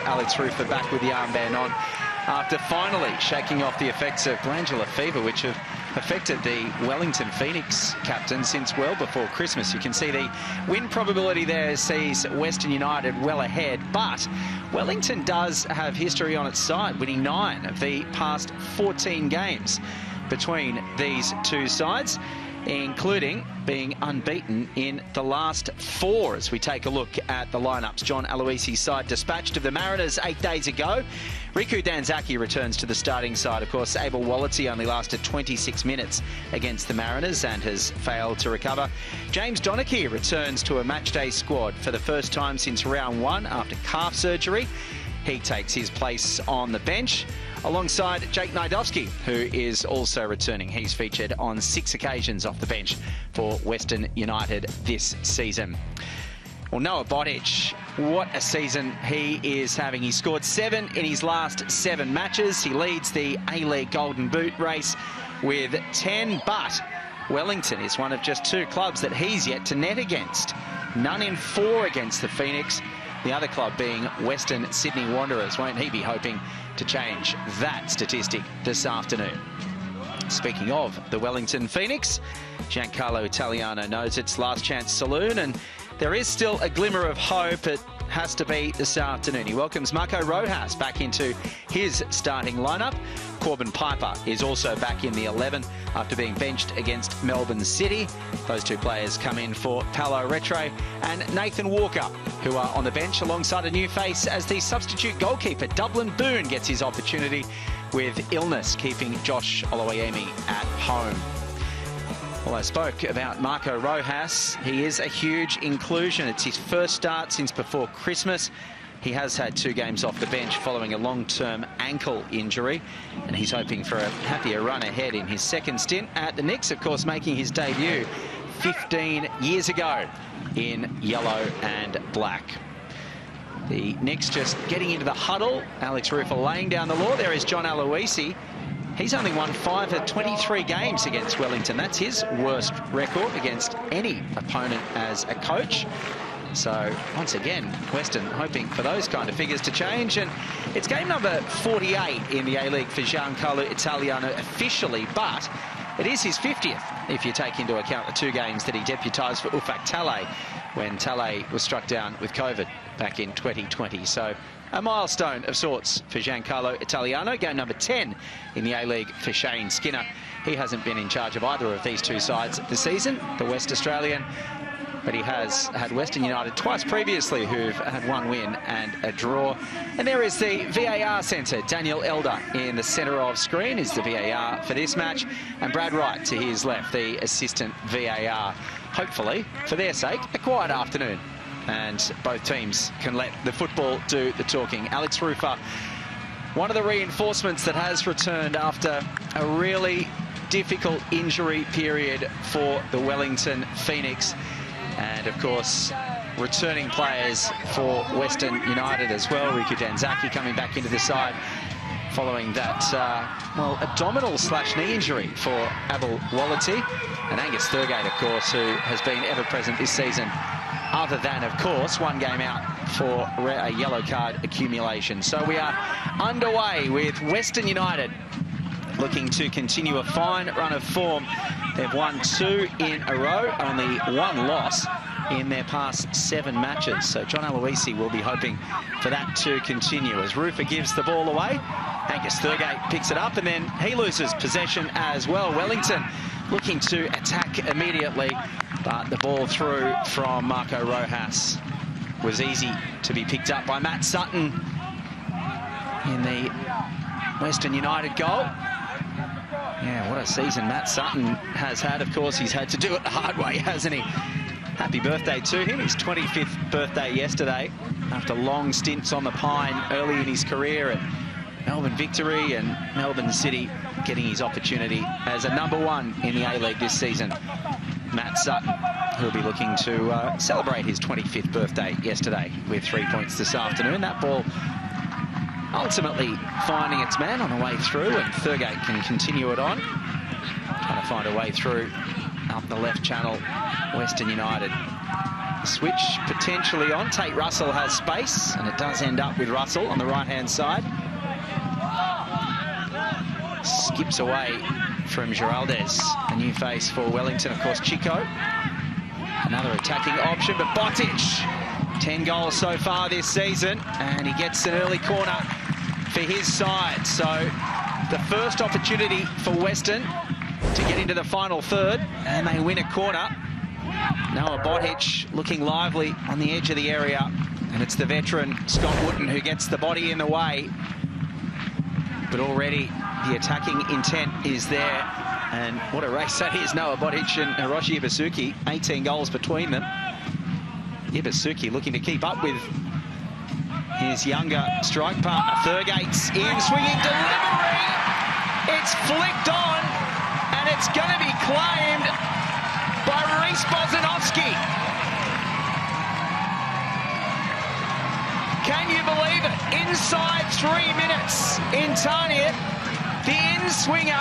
Alex Rufer back with the armband on after finally shaking off the effects of glandular fever, which have affected the Wellington Phoenix captain since well before Christmas. You can see the win probability there sees Western United well ahead, but Wellington does have history on its side, winning 9 of the past 14 games between these two sides, including being unbeaten in the last 4. As we take a look at the lineups, John Aloisi's side dispatched of the Mariners 8 days ago. Riku Danzaki returns to the starting side. Of course, Abel Walletty only lasted 26 minutes against the Mariners and has failed to recover. James Donachie returns to a matchday squad for the first time since round 1 after calf surgery. He takes his place on the bench alongside Jake Nidowski, who is also returning. He's featured on 6 occasions off the bench for Western United this season. Well, Noah Botic, what a season he is having. He scored 7 in his last 7 matches. He leads the A-League Golden Boot race with 10, but Wellington is one of just 2 clubs that he's yet to net against. None in 4 against the Phoenix. The other club being Western Sydney Wanderers. Won't he be hoping to change that statistic this afternoon? Speaking of the Wellington Phoenix, Giancarlo Italiano knows it's last chance saloon, and there is still a glimmer of hope. It has to be this afternoon. He welcomes Marco Rojas back into his starting lineup. Corbin Piper is also back in the 11 after being benched against Melbourne City. Those 2 players come in for Paolo Retre and Nathan Walker, who are on the bench alongside a new face as the substitute goalkeeper. Dublin Boone gets his opportunity with illness, keeping Josh Oloyemi at home. Well, I spoke about Marco Rojas. He is a huge inclusion. It's his first start since before Christmas. He has had 2 games off the bench following a long-term ankle injury, and he's hoping for a happier run ahead in his second stint at the Knicks, of course, making his debut 15 years ago in yellow and black. The Knicks just getting into the huddle. Alex Rufer laying down the law. There is John Aloisi. He's only won 5 of 23 games against Wellington. That's his worst record against any opponent as a coach. So, once again, Western hoping for those kind of figures to change. And it's game number 48 in the A-League for Giancarlo Italiano officially, but it is his 50th, if you take into account the 2 games that he deputised for Ufak Talay when Talay was struck down with COVID back in 2020. So, a milestone of sorts for Giancarlo Italiano. Game number 10 in the A-League for Shane Skinner. He hasn't been in charge of either of these 2 sides this season, the West Australian, but he has had Western United twice previously, who've had 1 win and a draw. And there is the VAR centre. Daniel Elder in the centre of screen is the VAR for this match, and Brad Wright to his left, the assistant VAR. Hopefully, for their sake, a quiet afternoon, and both teams can let the football do the talking. Alex Rufer, one of the reinforcements that has returned after a really difficult injury period for the Wellington Phoenix. And, of course, returning players for Western United as well. Riku Danzaki coming back into the side following that, well, abdominal/knee injury for Abel Walletty. And Angus Thurgate, of course, who has been ever-present this season, other than, of course, 1 game out for a yellow card accumulation. So we are underway with Western United looking to continue a fine run of form. They've won 2 in a row, only 1 loss in their past 7 matches. So John Aloisi will be hoping for that to continue as Rufer gives the ball away. Angus Thurgate picks it up, and then he loses possession as well. Wellington looking to attack immediately, but the ball through from Marco Rojas was easy to be picked up by Matt Sutton in the Western United goal. Yeah, what a season Matt Sutton has had. Of course, he's had to do it the hard way, hasn't he? Happy birthday to him. His 25th birthday yesterday after long stints on the Pine early in his career at Melbourne Victory and Melbourne City, getting his opportunity as a #1 in the A-League this season. Matt Sutton, who'll be looking to celebrate his 25th birthday yesterday with 3 points this afternoon. That ball ultimately finding its man on the way through, and Thurgate can continue it on. Trying to find a way through up the left channel, Western United. Switch potentially on. Tate Russell has space, and it does end up with Russell on the right-hand side. Skips away from Giraldez. A new face for Wellington, of course, Chico. Another attacking option, but Botic, 10 goals so far this season, and he gets an early corner for his side. So the first opportunity for Western to get into the final third, and they win a corner. Noah Botic looking lively on the edge of the area, and it's the veteran Scott Wootton who gets the body in the way. But already the attacking intent is there, and what a race that is. Noah Botic and Hiroshi Ibasuki, 18 goals between them. Ibasuki looking to keep up with his younger strike partner. Thurgate's in, swinging delivery. It's flicked on, and it's going to be claimed by Reece Bozanovski. Can you believe it? Inside 3 minutes in Tarnier, the in-swinger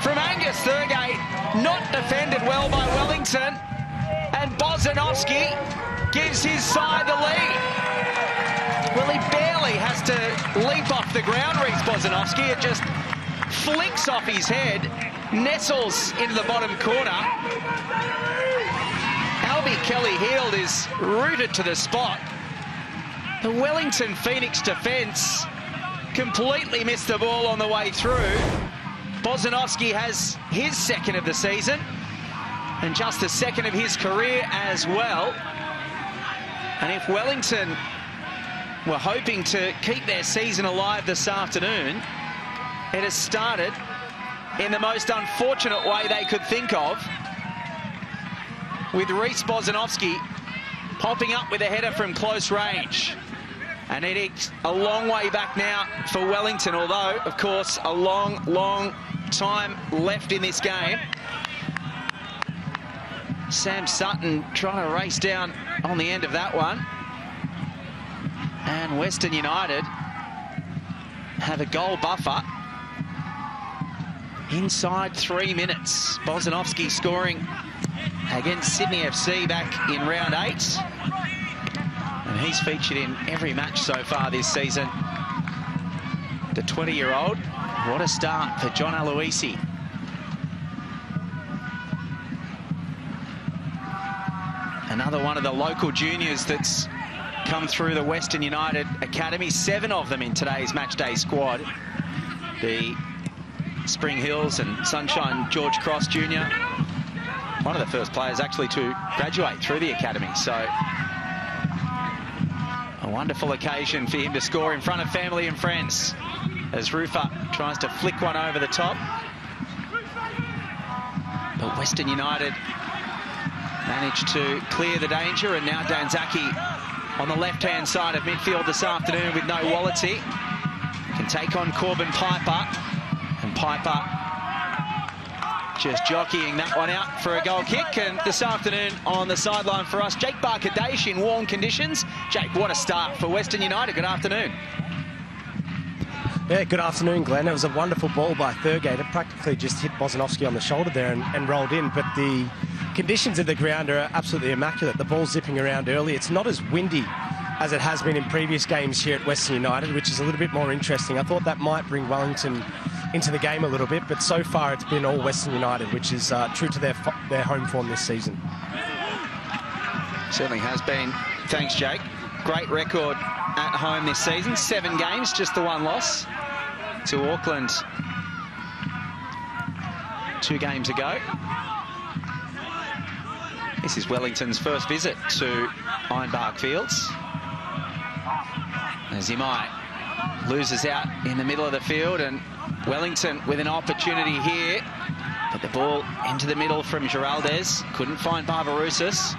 from Angus Thurgate, not defended well by Wellington, and Bozanovski gives his side the lead. Well, he barely has to leap off the ground, Reece Bozanovski. It just flicks off his head, nestles into the bottom corner. Albie Kelly-Heald is rooted to the spot. The Wellington Phoenix defence completely missed the ball on the way through. Bozanovski has his second of the season, and just the second of his career as well. And if Wellington were hoping to keep their season alive this afternoon, it has started in the most unfortunate way they could think of, with Reece Bozanovski popping up with a header from close range. And it's a long way back now for Wellington, although, of course, a long, long time left in this game. Sam Sutton trying to race down on the end of that one. And Western United have a goal buffer inside 3 minutes. Bozanovski scoring against Sydney FC back in round 8. And he's featured in every match so far this season. The 20-year-old, what a start for John Aloisi. Another one of the local juniors that's come through the Western United Academy. 7 of them in today's matchday squad. The Spring Hills and Sunshine George Cross Jr. One of the first players actually to graduate through the academy. So a wonderful occasion for him to score in front of family and friends as Rufa tries to flick one over the top. But Western United managed to clear the danger, and now Danzaki on the left-hand side of midfield this afternoon with no Wallety. Can take on Corbin Piper, and Piper just jockeying that one out for a goal kick. And this afternoon on the sideline for us, Jake Barkadesh in warm conditions. Jake, what a start for Western United. Good afternoon. Yeah, good afternoon, Glenn. It was a wonderful ball by Thurgate. It practically just hit Bozanovski on the shoulder there and rolled in, but the conditions of the ground are absolutely immaculate. The ball's zipping around early. It's not as windy as it has been in previous games here at Western United, which is a little bit more interesting. I thought that might bring Wellington into the game a little bit, but so far it's been all Western United, which is true to their home form this season. Certainly has been. Thanks, Jake. Great record at home this season. 7 games, just the 1 loss to Auckland 2 games ago. This is Wellington's first visit to Ironbark Fields. As Imai loses out in the middle of the field, and Wellington with an opportunity here. Put the ball into the middle from Giraldez. Couldn't find Barbarousis.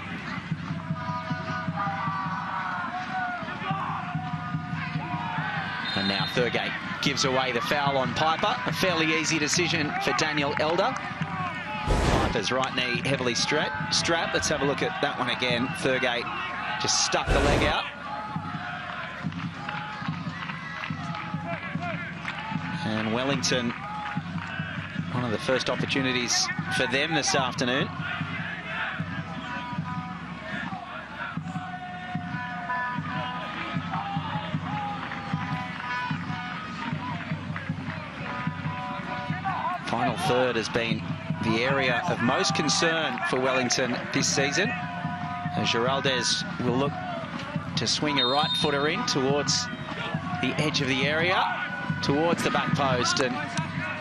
And now Thurgate gives away the foul on Piper. A fairly easy decision for Daniel Elder. Piper's right knee heavily strapped. Let's have a look at that one again. Thurgate just stuck the leg out. And Wellington, one of the first opportunities for them this afternoon. Final third has been the area of most concern for Wellington this season. As Giraldez will look to swing a right footer in towards the edge of the area, towards the back post, and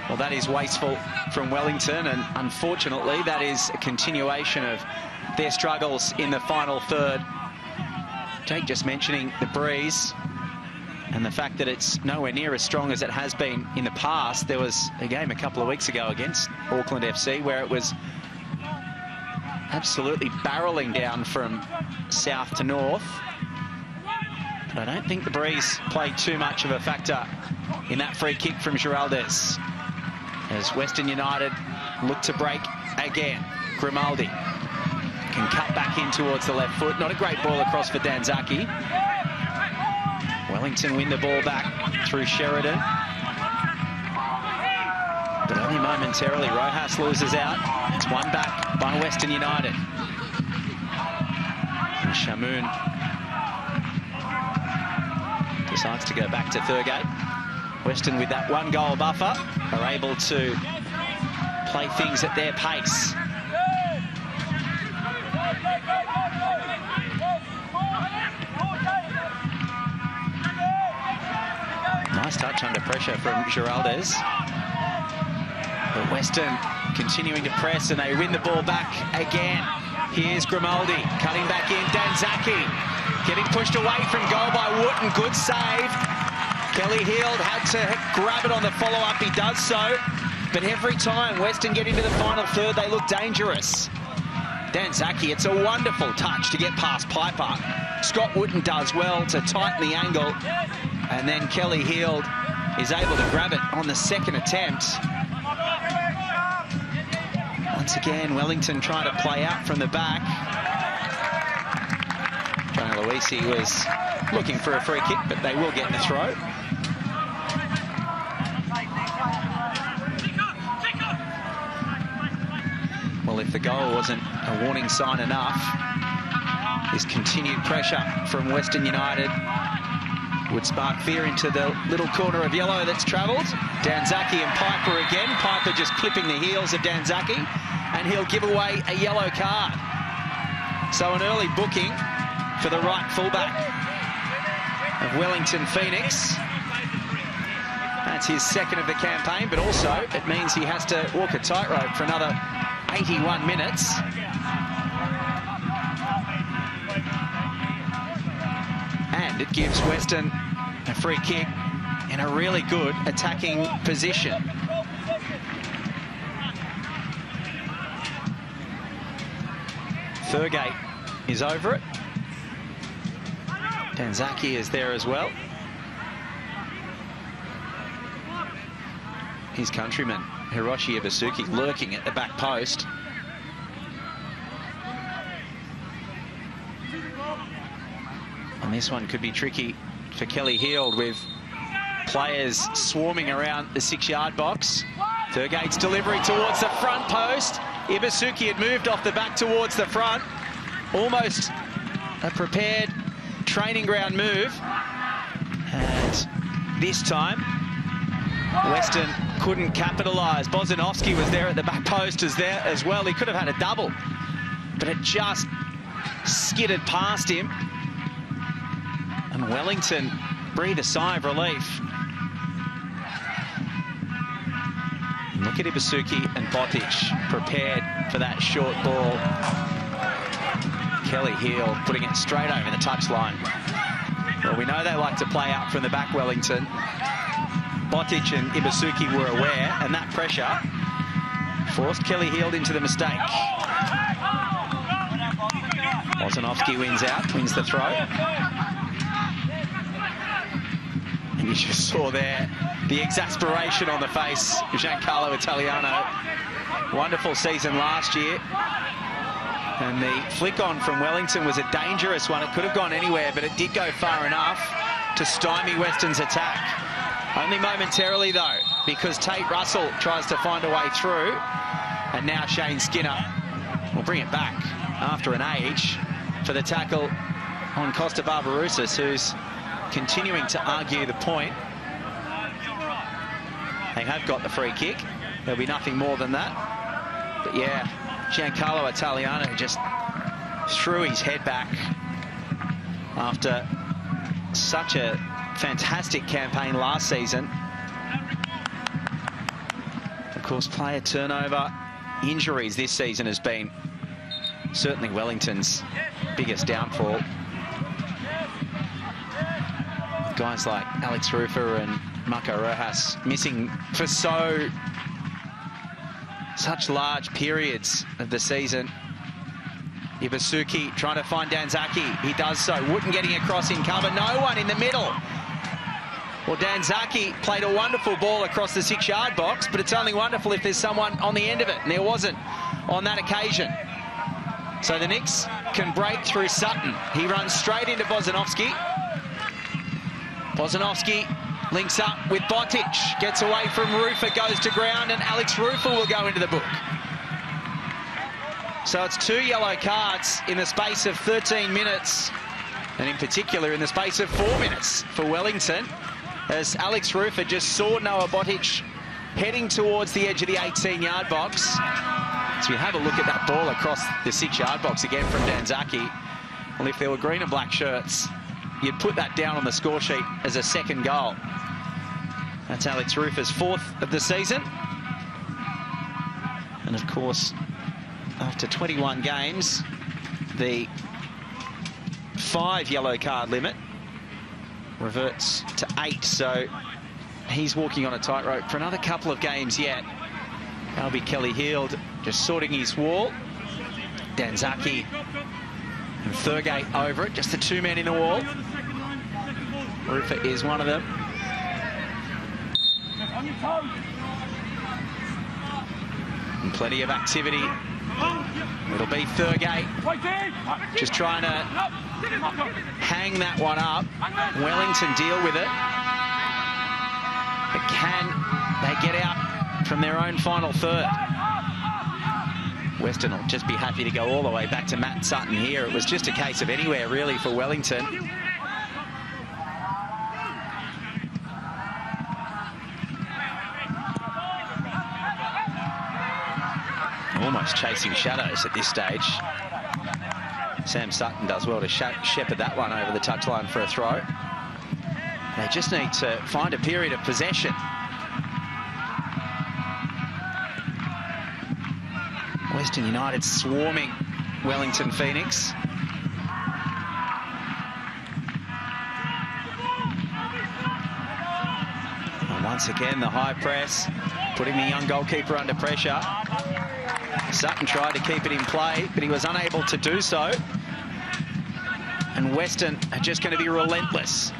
well, that is wasteful from Wellington, and unfortunately that is a continuation of their struggles in the final third. Jake just mentioning the breeze and the fact that it's nowhere near as strong as it has been in the past. There was a game a couple of weeks ago against Auckland FC where it was absolutely barreling down from south to north. But I don't think the breeze played too much of a factor in that free kick from Giraldez. As Western United look to break again. Grimaldi can cut back in towards the left foot. Not a great ball across for Danzaki. Wellington win the ball back through Sheridan. But only momentarily. Rojas loses out. It's won back by Western United. And Shamoon decides to go back to Thurgate. Western, with that 1-goal buffer, are able to play things at their pace. Nice touch under pressure from Giraldez. But Western continuing to press, and they win the ball back again. Here's Grimaldi cutting back in. Danzaki getting pushed away from goal by Wooten. Good save. Kelly Heald had to grab it on the follow-up. He does so. But every time Western get into the final third, they look dangerous. Danzaki, it's a wonderful touch to get past Piper. Scott Wooten does well to tighten the angle. And then Kelly Heald is able to grab it on the second attempt. Once again, Wellington trying to play out from the back. Jonah Luisi was looking for a free kick, but they will get the throw. Well, if the goal wasn't a warning sign enough, this continued pressure from Western United would spark fear into the little corner of yellow that's travelled. Danzaki and Piper again. Piper just clipping the heels of Danzaki, and he'll give away a yellow card. So an early booking for the right fullback of Wellington Phoenix. That's his second of the campaign, but also it means he has to walk a tightrope for another 81 minutes. And it gives Western a free kick in a really good attacking position. Thurgate is over it. Danzaki is there as well. His countryman, Hiroshi Ibasuki, lurking at the back post. And this one could be tricky for Kelly Heald, with players swarming around the 6-yard box. Thurgate's delivery towards the front post. Ibasuki had moved off the back towards the front. Almost a prepared training ground move. And this time, Western couldn't capitalise. Bozanovski was there at the back post as well. He could have had a double, but it just skidded past him. And Wellington breathe a sigh of relief. Look at Ibasuki and Botic prepared for that short ball. Kelly Heald putting it straight over the touchline. Well, we know they like to play out from the back, Wellington. Botic and Ibasuki were aware, and that pressure forced Kelly Heald into the mistake. Bozanovski wins out, wins the throw. And you just saw there the exasperation on the face of Giancarlo Italiano. Wonderful season last year. And the flick on from Wellington was a dangerous one. It could have gone anywhere, but it did go far enough to stymie Western's attack. Only momentarily, though, because Tate Russell tries to find a way through. And now Shane Skinner will bring it back after an age for the tackle on Costa Barbarouses, who's continuing to argue the point. They have got the free kick. there'll be nothing more than that. But yeah, Giancarlo Italiano just threw his head back after such a fantastic campaign last season. Of course, player turnover, injuries this season has been certainly Wellington's biggest downfall. Guys like Alex Rufer and Marco Rojas missing for such large periods of the season. Ibasuki trying to find Danzaki. He does so. Wooten getting across in cover. No one in the middle. Well, Danzaki played a wonderful ball across the 6-yard box, but it's only wonderful if there's someone on the end of it, and there wasn't on that occasion. So the Knicks can break through Sutton. He runs straight into Bozanovski. Bozanovski links up with Botic, gets away from Rufer, goes to ground, and Alex Rufer will go into the book. So it's 2 yellow cards in the space of 13 minutes, and in particular in the space of 4 minutes for Wellington, as Alex Rufer just saw Noah Botic heading towards the edge of the 18-yard box. So you have a look at that ball across the 6-yard box again from Danzaki. Well, if there were green and black shirts, you'd put that down on the score sheet as a second goal. That's Alex Rufer's 4th of the season. And of course, after 21 games, the 5 yellow card limit reverts to 8. So he's walking on a tightrope for another couple of games yet. That'll be Kelly Heald just sorting his wall. Danzaki and Thurgate over it, just the 2 men in the wall. Rufer is one of them. And plenty of activity. It'll be Thurgate just trying to hang that one up. Wellington deal with it. But can they get out from their own final third? Western will just be happy to go all the way back to Matt Sutton here. It was just a case of anywhere, really, for Wellington. Almost chasing shadows at this stage. Sam Sutton does well to shepherd that one over the touchline for a throw. They just need to find a period of possession. Western United swarming Wellington Phoenix. And once again, the high press, putting the young goalkeeper under pressure. Sutton tried to keep it in play, but he was unable to do so. And Western are just going to be relentless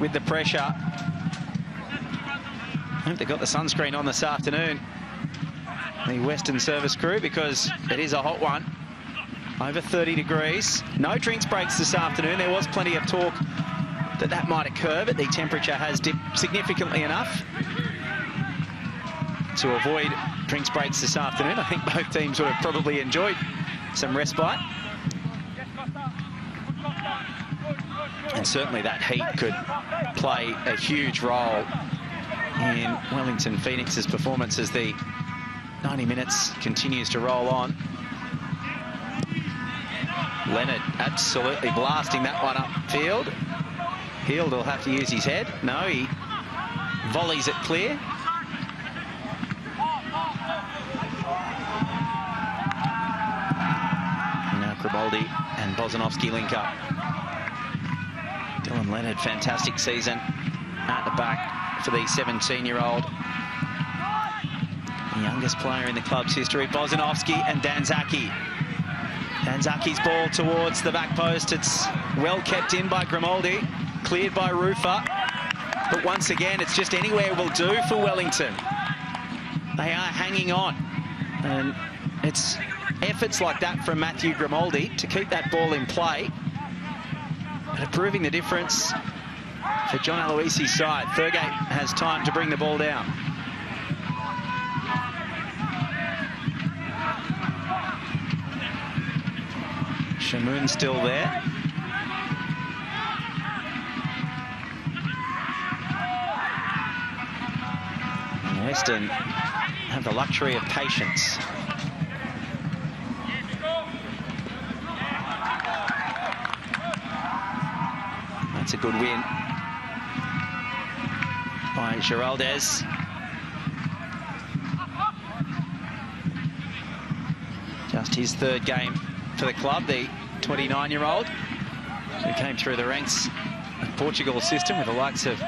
with the pressure. I hope they got the sunscreen on this afternoon, the Western service crew, because it is a hot one. Over 30 degrees. No drinks breaks this afternoon. There was plenty of talk that might occur, but the temperature has dipped significantly enough to avoid drinks breaks this afternoon. I think both teams would have probably enjoyed some respite. And certainly that heat could play a huge role in Wellington Phoenix's performance as the 90 minutes continues to roll on. Leonard absolutely blasting that one upfield. Heald will have to use his head. No, he volleys it clear. Now Grimaldi and Bozanovski link up. Dylan Leonard, fantastic season at the back for the 17-year-old. The youngest player in the club's history. Bozanovski and Danzaki. Danzaki's ball towards the back post. It's well kept in by Grimaldi. Cleared by Rufer. But once again, it's just anywhere will do for Wellington. They are hanging on. And it's efforts like that from Matthew Grimaldi to keep that ball in play. But proving the difference for John Aloisi's side. Thurgate has time to bring the ball down. Shamoun still there. And Western have the luxury of patience. That's a good win by Giraldez. Just his third game for the club, the 29-year-old who came through the ranks of Portugal's system with the likes of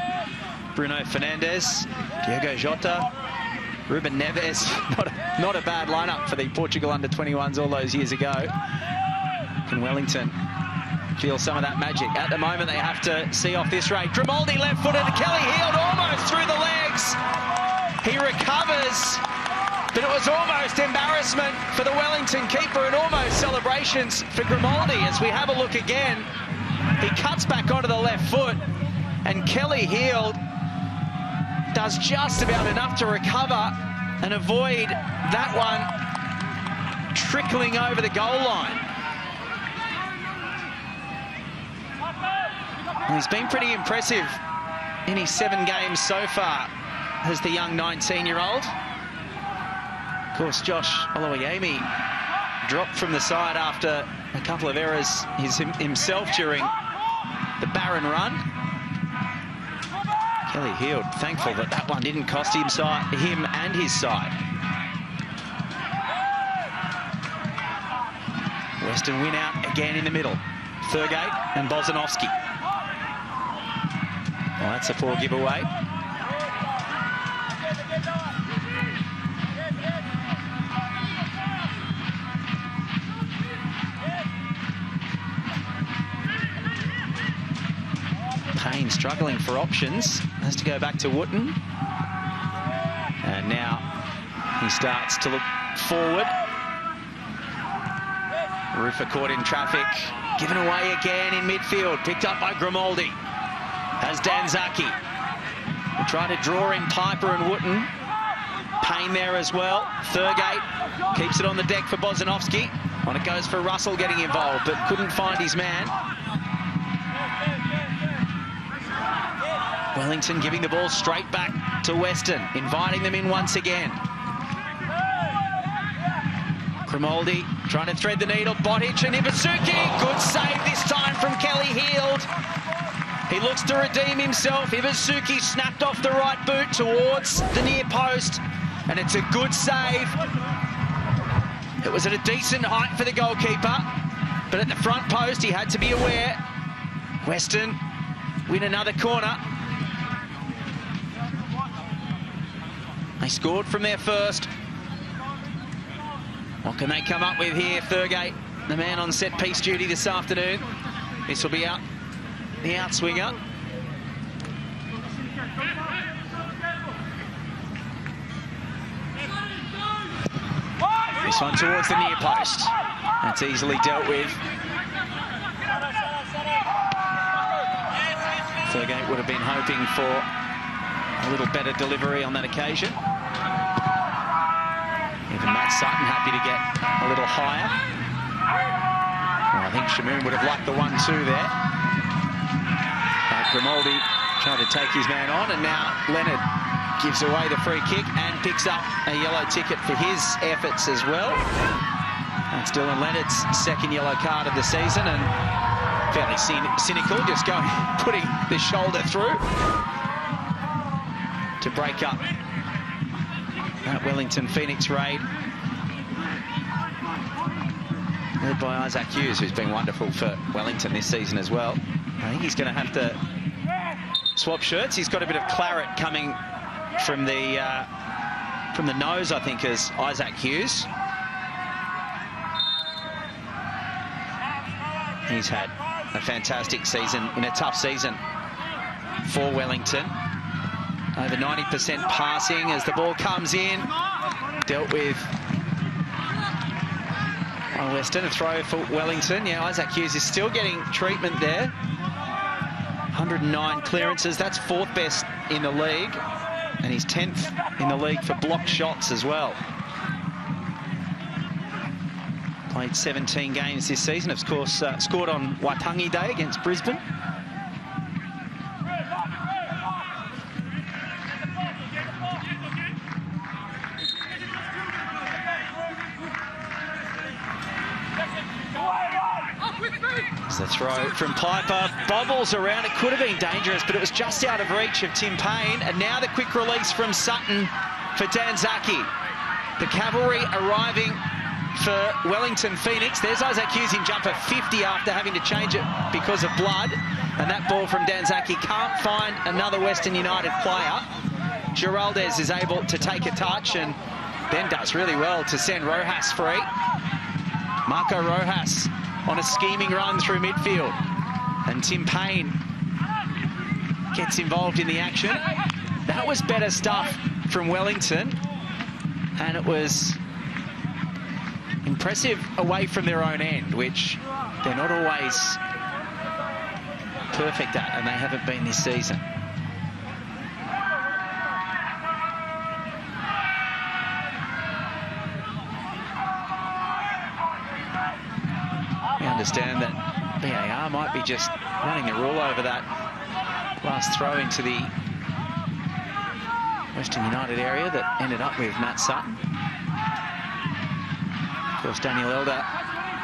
Bruno Fernandes, Diogo Jota, Ruben Neves. Not a bad lineup for the Portugal under-21s all those years ago. Can Wellington feel some of that magic? At the moment, they have to see off this rate. Grimaldi left-footed, Kelly Heald almost through the legs. He recovers, but it was almost embarrassment for the Wellington keeper and almost celebrations for Grimaldi. As we have a look again, he cuts back onto the left foot, and Kelly Heald does just about enough to recover and avoid that one trickling over the goal line. Well, he's been pretty impressive in his 7 games so far as the young 19-year-old. Of course, Josh Oloyemi dropped from the side after a couple of errors himself during the Barron run. Kelly Heald thankful that that one didn't cost him and his side. Western win out again in the middle. Thurgate and Bozanovski. Well, that's a poor giveaway. Payne struggling for options. Has to go back to Wooten. And now he starts to look forward. Rufer caught in traffic. Given away again in midfield. Picked up by Grimaldi. Has Danzaki. He tried to draw in Piper and Wooten. Payne there as well. Thurgate keeps it on the deck for Bozanovski. On it goes for Russell getting involved, but couldn't find his man. Wellington giving the ball straight back to Western, inviting them in once again. Grimaldi trying to thread the needle. Botic and Ibusuki. Good save this time from Kelly Heald. He looks to redeem himself. Ibusuki snapped off the right boot towards the near post, and it's a good save. It was at a decent height for the goalkeeper, but at the front post he had to be aware. Western win another corner. They scored from their first. What can they come up with here? Thurgate, the man on set-piece duty this afternoon. This will be out the outswinger. This one towards the near post. That's easily dealt with. Thurgate would have been hoping for a little better delivery on that occasion. Even Matt Sutton happy to get a little higher. Well, I think Shamoon would have liked the 1-2 there. Grimaldi trying to take his man on, and now Leonard gives away the free kick and picks up a yellow ticket for his efforts as well. That's Dylan Leonard's second yellow card of the season, and fairly cynical, just putting the shoulder through to break up that Wellington Phoenix raid, led by Isaac Hughes, who's been wonderful for Wellington this season as well. I think he's going to have to swap shirts. He's got a bit of claret coming from the nose, I think, as Isaac Hughes. He's had a fantastic season in a tough season for Wellington. Over 90% passing as the ball comes in. Dealt with by Western. A throw for Wellington. Yeah, Isaac Hughes is still getting treatment there. 109 clearances. That's 4th best in the league. And he's 10th in the league for blocked shots as well. Played 17 games this season. Of course, scored on Waitangi Day against Brisbane. throw from Piper, bobbles around. It could have been dangerous, but it was just out of reach of Tim Payne. And now the quick release from Sutton for Danzaki. The cavalry arriving for Wellington Phoenix. There's Isaac Hughes in jumper 50 after having to change it because of blood. And that ball from Danzaki can't find another Western United player. Giraldez is able to take a touch and then does really well to send Rojas free. Marco Rojas on a scheming run through midfield. And Tim Payne gets involved in the action. That was better stuff from Wellington. And it was impressive away from their own end, which they're not always perfect at, and they haven't been this season. We understand that VAR might be just running the rule over that last throw into the Western United area that ended up with Matt Sutton. Of course, Daniel Elder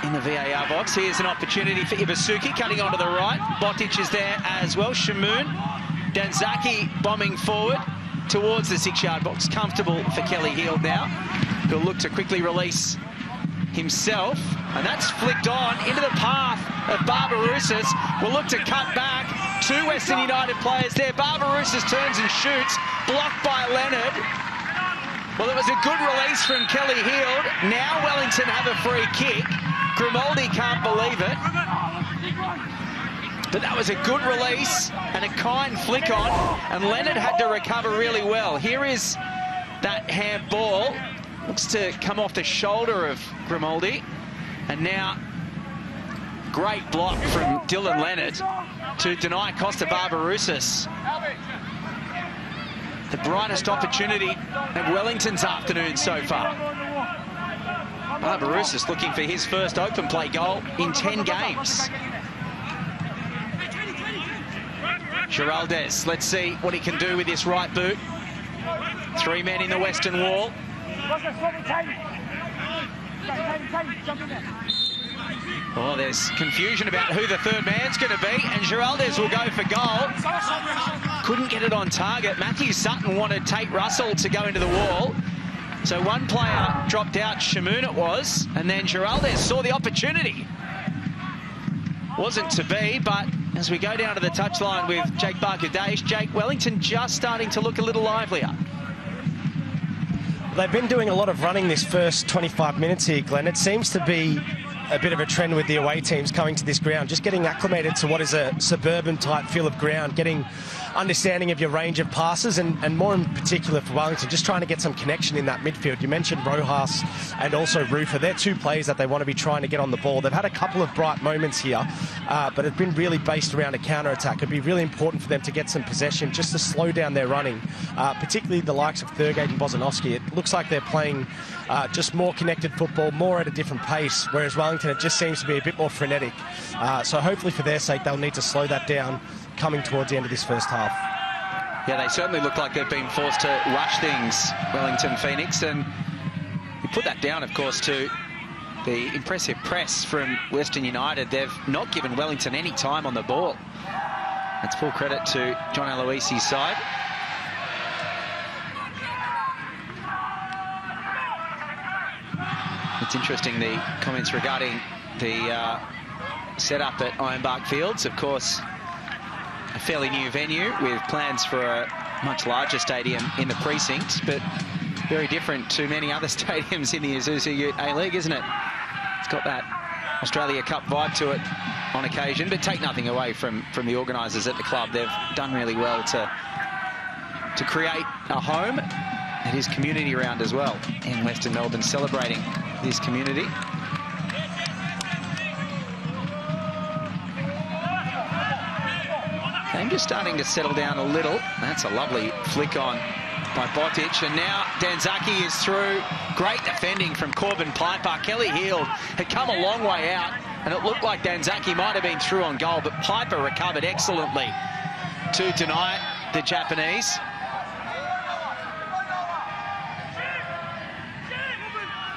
in the VAR box. Here's an opportunity for Ibasuki cutting onto the right. Botic is there as well. Shamoon. Danzaki bombing forward towards the 6-yard box. Comfortable for Kelly Heald now. He'll look to quickly release himself. And that's flicked on into the path of Barbarouses. Will look to cut back. Two Western United players there. Barbarouses turns and shoots. Blocked by Leonard. Well, it was a good release from Kelly Heald. Now Wellington have a free kick. Grimaldi can't believe it. But that was a good release and a kind flick on. And Leonard had to recover really well. Here is that hand ball. Looks to come off the shoulder of Grimaldi. And now, great block from Dylan Leonard to deny Costa Barbarouses the brightest opportunity of Wellington's afternoon so far. Barbarouses looking for his first open play goal in 10 games. Giraldez, let's see what he can do with this right boot. 3 men in the Western Wall. Oh, there's confusion about who the third man's going to be, and Giraldez will go for goal. Couldn't get it on target. Matthew Sutton wanted Tate Russell to go into the wall. So one player dropped out, Shamoon it was, and then Giraldez saw the opportunity. Wasn't to be, but as we go down to the touchline with Jake Barkadash, Jake, Wellington just starting to look a little livelier. They've been doing a lot of running this first 25 minutes here, Glenn. It seems to be a bit of a trend with the away teams coming to this ground, just getting acclimated to what is a suburban type feel of ground, getting understanding of your range of passes, and more in particular for Wellington, just trying to get some connection in that midfield. You mentioned Rojas and also Rufer. They're two players that they want to be trying to get on the ball. They've had a couple of bright moments here, but it's been really based around a counter-attack. It'd be really important for them to get some possession, just to slow down their running, particularly the likes of Thurgate and Bozanovsky. It looks like they're playing just more connected football, more at a different pace, whereas Wellington, it just seems to be a bit more frenetic. So hopefully for their sake, they'll need to slow that down coming towards the end of this first half. Yeah, they certainly look like they've been forced to rush things, Wellington Phoenix, and you put that down, of course, to the impressive press from Western United. They've not given Wellington any time on the ball. That's full credit to John Aloisi's side. It's interesting, the comments regarding the setup at Ironbark Fields. Of course, a fairly new venue with plans for a much larger stadium in the precinct, but very different to many other stadiums in the Isuzu UTE A-League, isn't it? It's got that Australia Cup vibe to it on occasion, but take nothing away from the organisers at the club. They've done really well to create a home. It is community round as well in Western Melbourne, celebrating this community. Game just starting to settle down a little. That's a lovely flick on by Botic, and now Danzaki is through. Great defending from Corbin Piper. Kelly Heald had come a long way out, and it looked like Danzaki might have been through on goal, but Piper recovered excellently to deny the Japanese.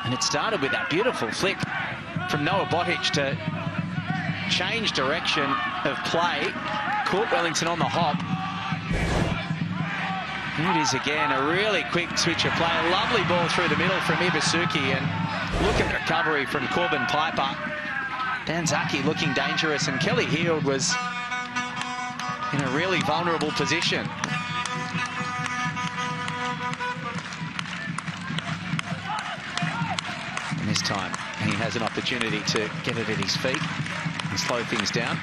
And it started with that beautiful flick from Noah Botic to changed direction of play, caught Wellington on the hop. Here it is again, a really quick switch of play. A lovely ball through the middle from Ibasuki, and look at the recovery from Corbin Piper. Danzaki looking dangerous, and Kelly Heald was in a really vulnerable position. And this time he has an opportunity to get it at his feet and slow things down.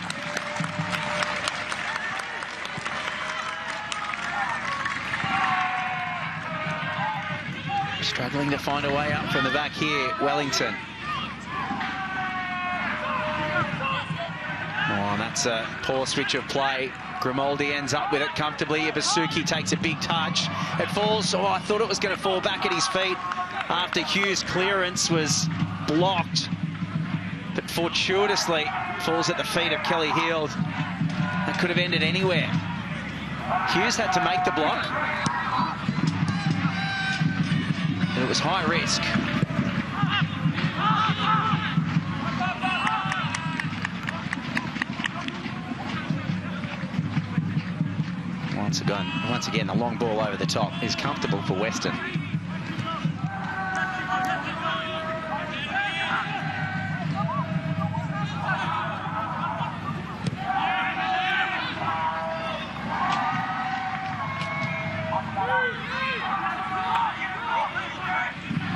Struggling to find a way up from the back here, Wellington. Oh, and that's a poor switch of play. Grimaldi ends up with it comfortably. Ibasuki takes a big touch. It falls. Oh, I thought it was going to fall back at his feet after Hughes' clearance was blocked. But fortuitously falls at the feet of Kelly Heald. That could have ended anywhere. Hughes had to make the block. And it was high risk. Once again, the long ball over the top is comfortable for Western.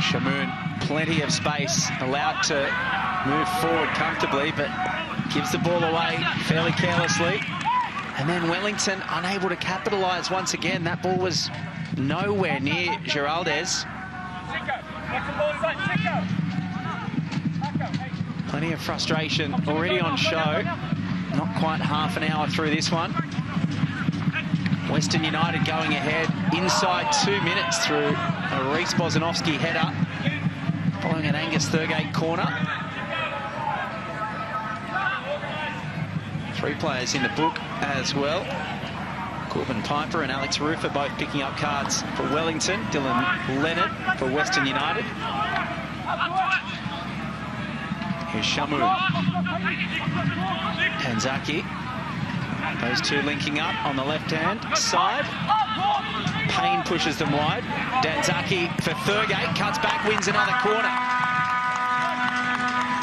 Shamoon, plenty of space, allowed to move forward comfortably, but gives the ball away fairly carelessly. And then Wellington unable to capitalise once again. That ball was nowhere near Giraldez. Plenty of frustration already on show. Not quite half an hour through this one. Western United going ahead inside 2 minutes through a Reece Bozanovski header following an Angus Thurgate corner. 3 players in the book as well. Corbin Piper and Alex Rufer both picking up cards for Wellington. Dylan Leonard for Western United. Here's Shamu. Danzaki. Those two linking up on the left-hand side. Payne pushes them wide. Danzaki for Thurgate. Cuts back, wins another corner.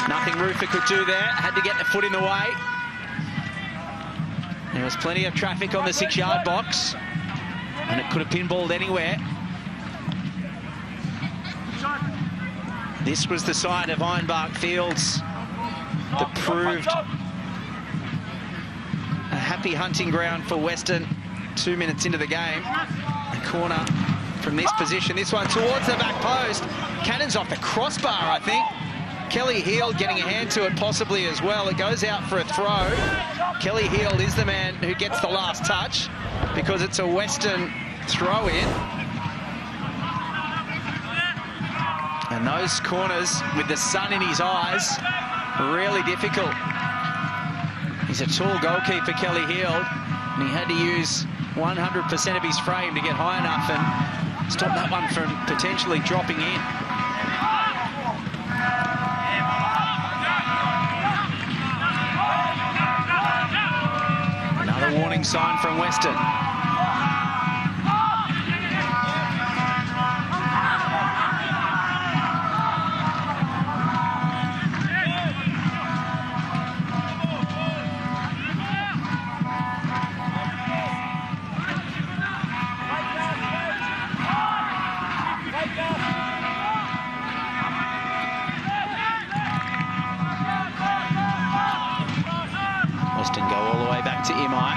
Nothing Rufer could do there. Had to get the foot in the way. There was plenty of traffic on the 6-yard box, and it could have pinballed anywhere. This was the side of Ironbark Fields that proved a happy hunting ground for Western 2 minutes into the game. A corner from this position. This one towards the back post. Cannon's off the crossbar, I think. Kelly Heald getting a hand to it possibly as well. It goes out for a throw. Kelly Heald is the man who gets the last touch because it's a Western throw-in. And those corners with the sun in his eyes, really difficult. He's a tall goalkeeper, Kelly Heald, and he had to use 100% of his frame to get high enough and stop that one from potentially dropping in. Another warning sign from Western. Western go all the way back to Imai.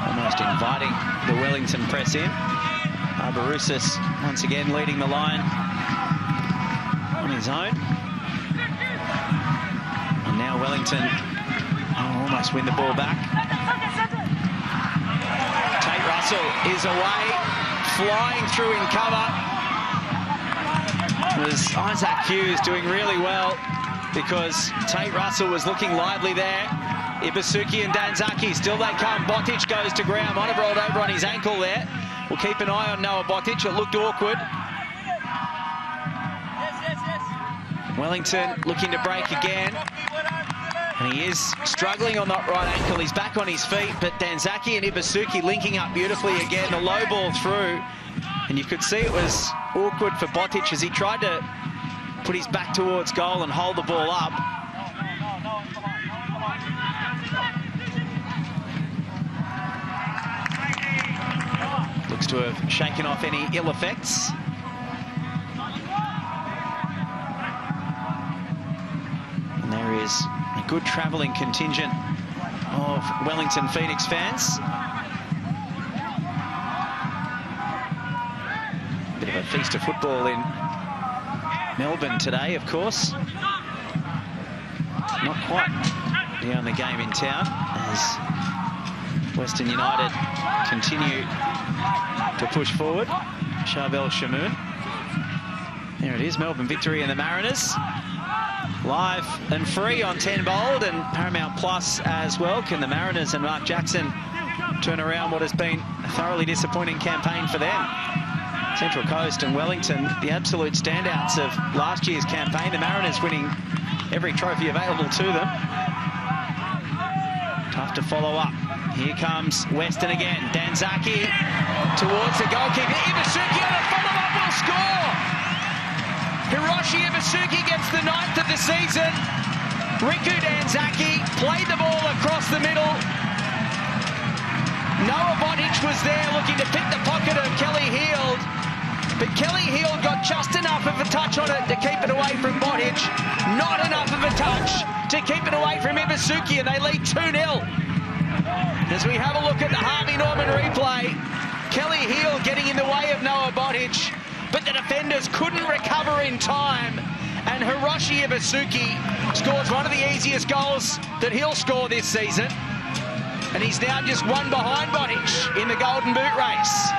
Almost inviting the Wellington press in. Barbarousis once again leading the line on his own. And now Wellington almost win the ball back. Tate Russell is away, flying through in cover. Was Isaac Hughes doing really well because Tate Russell was looking lively there. Ibasuki and Danzaki, still they come. Botic goes to ground, might have rolled over on his ankle there. We'll keep an eye on Noah Botic, it looked awkward. Wellington looking to break again. And he is struggling on that right ankle. He's back on his feet, but Danzaki and Ibusuki linking up beautifully again. The low ball through. And you could see it was awkward for Botic as he tried to put his back towards goal and hold the ball up. Looks to have shaken off any ill effects. And there is a good travelling contingent of Wellington Phoenix fans. Bit of a feast of football in Melbourne today, of course. Not quite the only game in town as Western United continue to push forward. Charbel Shamoun. There it is, Melbourne victory in the Mariners. Live and free on 10 Bold and Paramount Plus as well. Can the Mariners and Mark Jackson turn around what has been a thoroughly disappointing campaign for them? Central Coast and Wellington, the absolute standouts of last year's campaign. The Mariners winning every trophy available to them. Tough to follow up. Here comes Western again. Danzaki towards the goalkeeper. Ibusuki on a follow-up will score. Hiroshi Ibusuki gets the 9th of the season. Riku Danzaki played the ball across the middle. Noah Botic was there looking to pick the pocket of Kelly Heald. But Kelly Heald got just enough of a touch on it to keep it away from Botic. Not enough of a touch to keep it away from Ibusuki, and they lead 2-0. As we have a look at the Harvey Norman replay, Kelly Heald getting in the way of Noah Botic, but the defenders couldn't recover in time, and Hiroshi Ibusuki scores one of the easiest goals that he'll score this season, and he's now just one behind Botic in the Golden Boot race.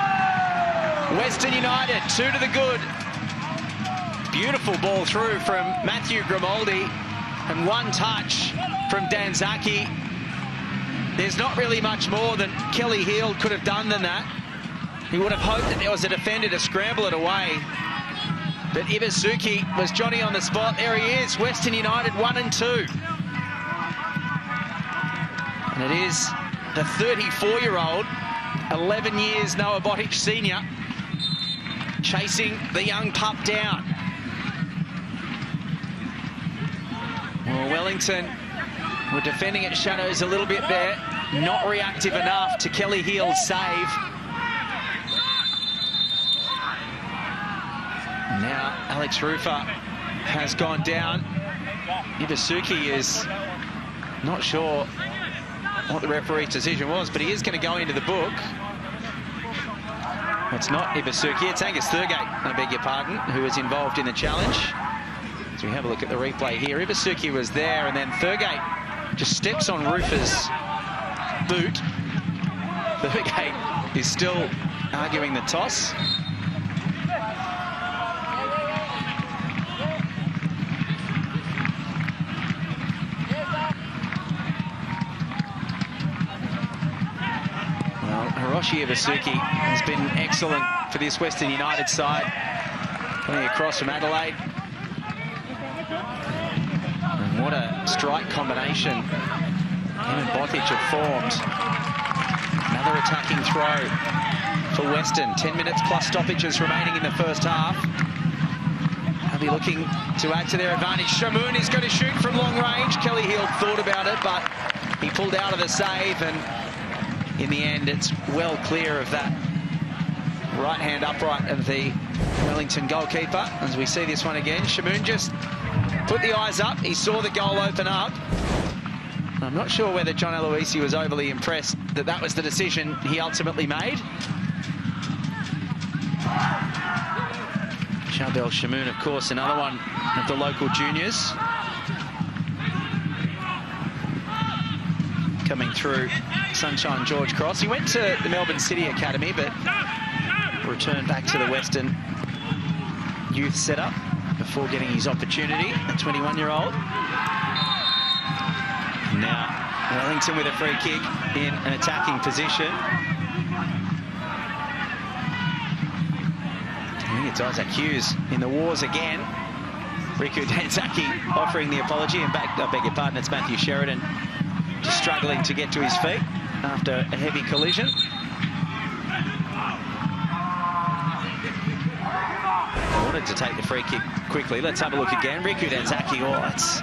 Western United, 2 to the good. Beautiful ball through from Matthew Grimaldi, and one touch from Danzaki. There's not really much more than Kelly Heald could have done than that. He would have hoped that there was a defender to scramble it away. But Ibusuki was Johnny on the spot. There he is, Western United 1-2. And it is the 34-year-old, 11 years Noah Botic senior, chasing the young pup down. Well, Wellington were defending its shadows a little bit there. Not reactive enough to Kelly Heald's save. Now Alex Rufer has gone down. Ibusuki is not sure what the referee's decision was, but he is going to go into the book. It's not Ibusuki, it's Angus Thurgate, I beg your pardon, who was involved in the challenge. As we have a look at the replay here, Ibusuki was there, and then Thurgate just steps on Rufer's boot. Thurgate is still arguing the toss. Well, Hiroshi Ibusuki has been excellent for this Western United side. Playing across from Adelaide. And what a strike combination him and Botic have formed. Another attacking throw for Western. 10 minutes plus stoppages remaining in the first half. They'll be looking to add to their advantage. Shamoun is going to shoot from long range. Kelly Heald thought about it, but he pulled out of the save, and in the end it's well clear of that right-hand upright of the Wellington goalkeeper. As we see this one again, Shamoun just put the eyes up. He saw the goal open up. I'm not sure whether John Aloisi was overly impressed that that was the decision he ultimately made. Charbel Shamoun, of course, another one of the local juniors. Coming through Sunshine George Cross. He went to the Melbourne City Academy, but returned back to the Western youth setup before getting his opportunity, a 21-year-old. Now, Wellington with a free kick in an attacking position. I think it's Isaac Hughes in the wars again. Riku Danzaki offering the apology, and back, I beg your pardon, it's Matthew Sheridan just struggling to get to his feet after a heavy collision. I wanted to take the free kick quickly. Let's have a look again. Riku Danzaki, oh, it's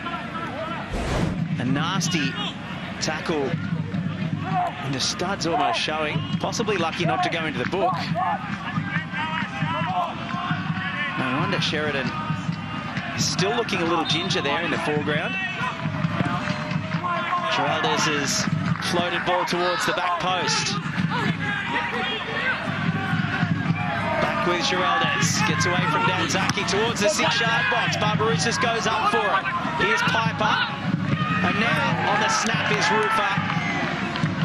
a nasty tackle. And the studs almost showing. Possibly lucky not to go into the book. No wonder Sheridan is still looking a little ginger there in the foreground. Giraldez's floated ball towards the back post. Back with Giraldez. Gets away from Danzaki towards the 6-yard box. Barbarouses goes up for it. Here's Piper. And now on the snap is Rufer.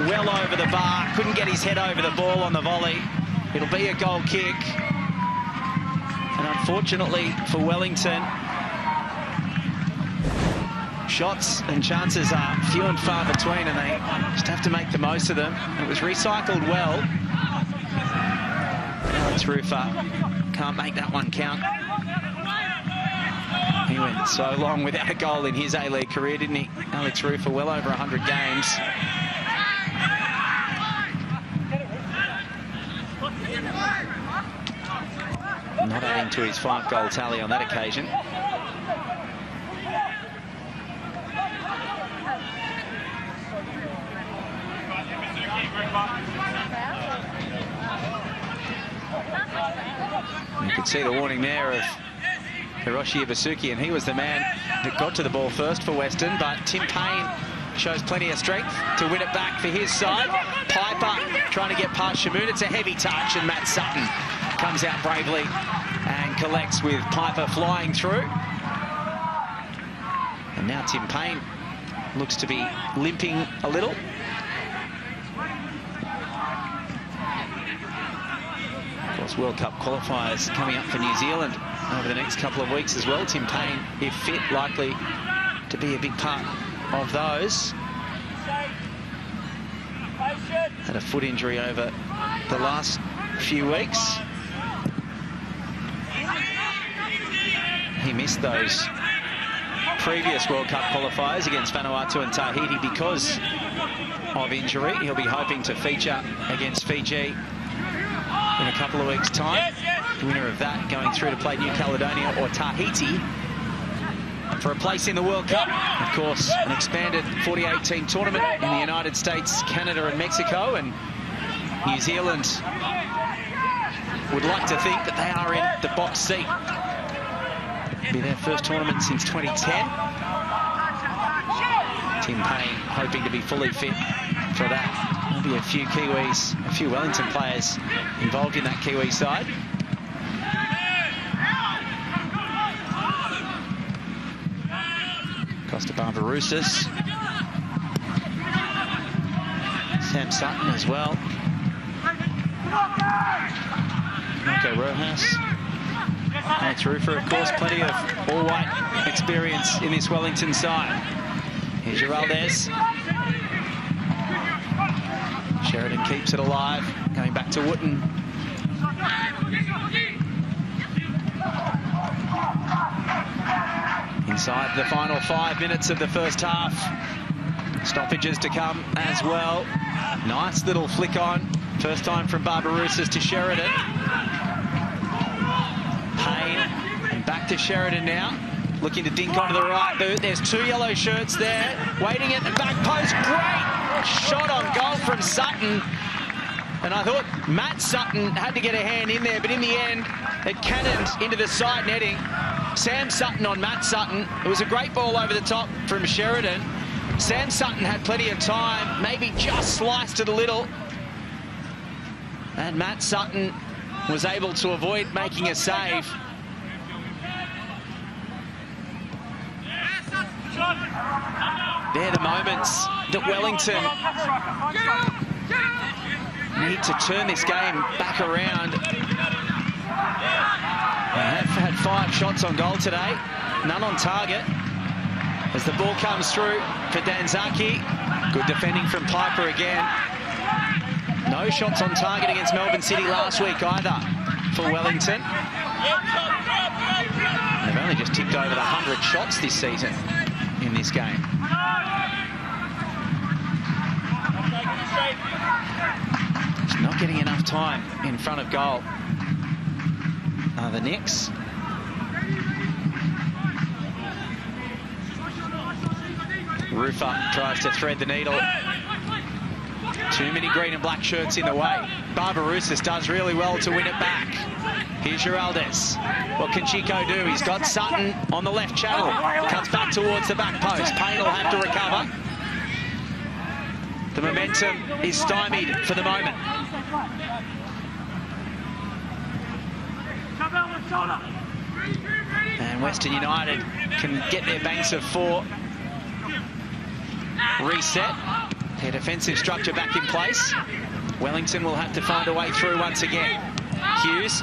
Well over the bar. Couldn't get his head over the ball on the volley. It'll be a goal kick. And unfortunately for Wellington, shots and chances are few and far between, and they just have to make the most of them. It was recycled well. Alex Rufer can't make that one count. He went so long without a goal in his A-League career, didn't he? Alex Rufer, well over 100 games. Not adding to his 5-goal tally on that occasion. You could see the warning there of Hiroshi Ibasuki, and he was the man that got to the ball first for Western, but Tim Payne shows plenty of strength to win it back for his side. Piper trying to get past Shamoon. It's a heavy touch, and Matt Sutton comes out bravely and collects with Piper flying through. And now Tim Payne looks to be limping a little. Of course, World Cup qualifiers coming up for New Zealand over the next couple of weeks as well. Tim Payne, if fit, likely to be a big part of those. Had a foot injury over the last few weeks. He missed those previous World Cup qualifiers against Vanuatu and Tahiti because of injury. He'll be hoping to feature against Fiji in a couple of weeks' time. The winner of that going through to play New Caledonia or Tahiti for a place in the World Cup. Of course, an expanded 48-team tournament in the United States, Canada and Mexico, and New Zealand would like to think that they are in the box seat. It'll be their first tournament since 2010. Tim Payne hoping to be fully fit for that. There'll be a few Kiwis, a few Wellington players involved in that Kiwi side. Costa Barbarouses. Sam Sutton as well. Marco Rojas. Alex Rufer, of course, plenty of all-white experience in this Wellington side. Here's Giraldez. Sheridan keeps it alive, going back to Wooten. Inside the final 5 minutes of the first half. Stoppages to come as well. Nice little flick on. First time from Barbarouses to Sheridan. Payne, and back to Sheridan now. Looking to dink onto the right boot. There's 2 yellow shirts there. Waiting at the back post. Great shot on goal from Sutton. And I thought Matt Sutton had to get a hand in there, but in the end, it cannoned into the side netting. Sam Sutton on Matt Sutton. It was a great ball over the top from Sheridan. Sam Sutton had plenty of time, maybe just sliced it a little. And Matt Sutton was able to avoid making a save. They're the moments that Wellington need to turn this game back around. They have had 5 shots on goal today, none on target. As the ball comes through for Danzaki, good defending from Piper again. No shots on target against Melbourne City last week either for Wellington. They've only just ticked over the 100 shots this season in this game. He's not getting enough time in front of goal. The Knicks. Rufer tries to thread the needle. Too many green and black shirts in the way. Barbarouses does really well to win it back. Here's Geraldes. What can Chico do? He's got Sutton on the left channel. Cuts back towards the back post. Payne will have to recover. The momentum is stymied for the moment. And Western United can get their banks of 4. Reset. Their defensive structure back in place. Wellington will have to find a way through once again. Hughes.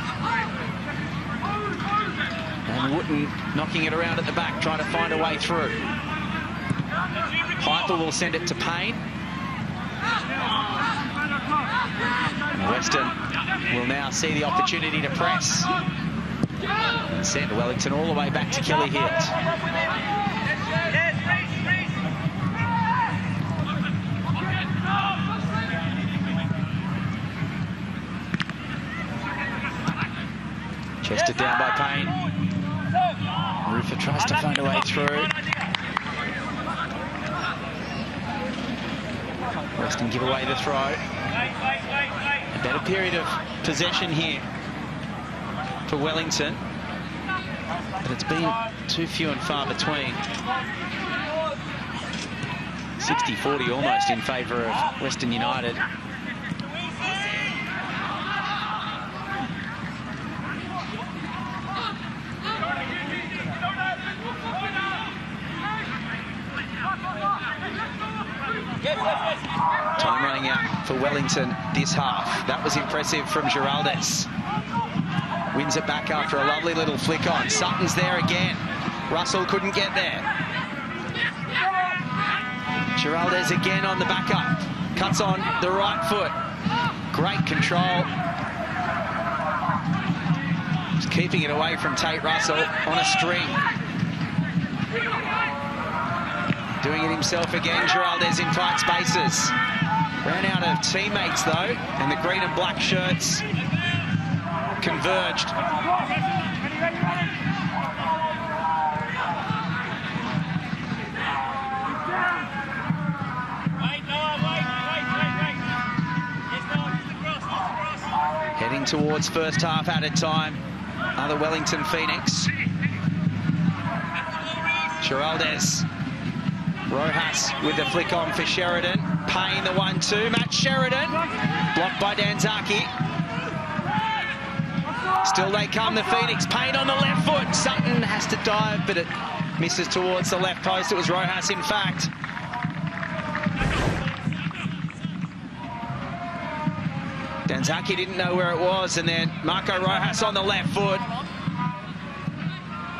And Wooten knocking it around at the back, trying to find a way through. Piper will send it to Payne. And Western will now see the opportunity to press. And send Wellington all the way back to Kelly Hilt. Chested down by Payne. Rufer tries to find a way through. Western give away the throw. A better period of possession here for Wellington, but it's been too few and far between. 60-40 almost in favour of Western United. Time running out for Wellington this half. That was impressive from Geraldes. Wins it back after a lovely little flick on. Sutton's there again. Russell couldn't get there. Geraldes again on the backup. Cuts on the right foot. Great control. Just keeping it away from Tate Russell on a string. Doing it himself again. Geraldes in tight spaces. Ran out of teammates though, and the green and black shirts converged. Heading towards first half added time. Another Wellington Phoenix. Geraldes. Rojas with the flick on for Sheridan. Payne the 1-2. Matt Sheridan. Blocked by Danzaki. Still they come, the Phoenix. Payne on the left foot. Sutton has to dive, but it misses towards the left post. It was Rojas, in fact. Danzaki didn't know where it was, and then Marco Rojas on the left foot.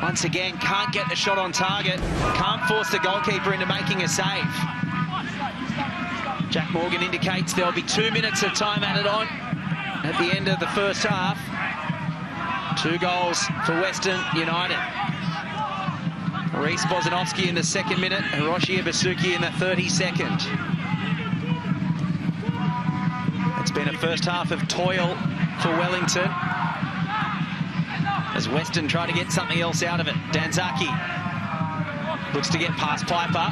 Once again, can't get the shot on target. Can't force the goalkeeper into making a save. Jack Morgan indicates there'll be 2 minutes of time added on at the end of the first half. 2 goals for Western United. Reece Bozanovsky in the 2nd minute, Hiroshi Ibasuki in the 32nd. It's been a first half of toil for Wellington, as Western try to get something else out of it. Danzaki looks to get past Piper.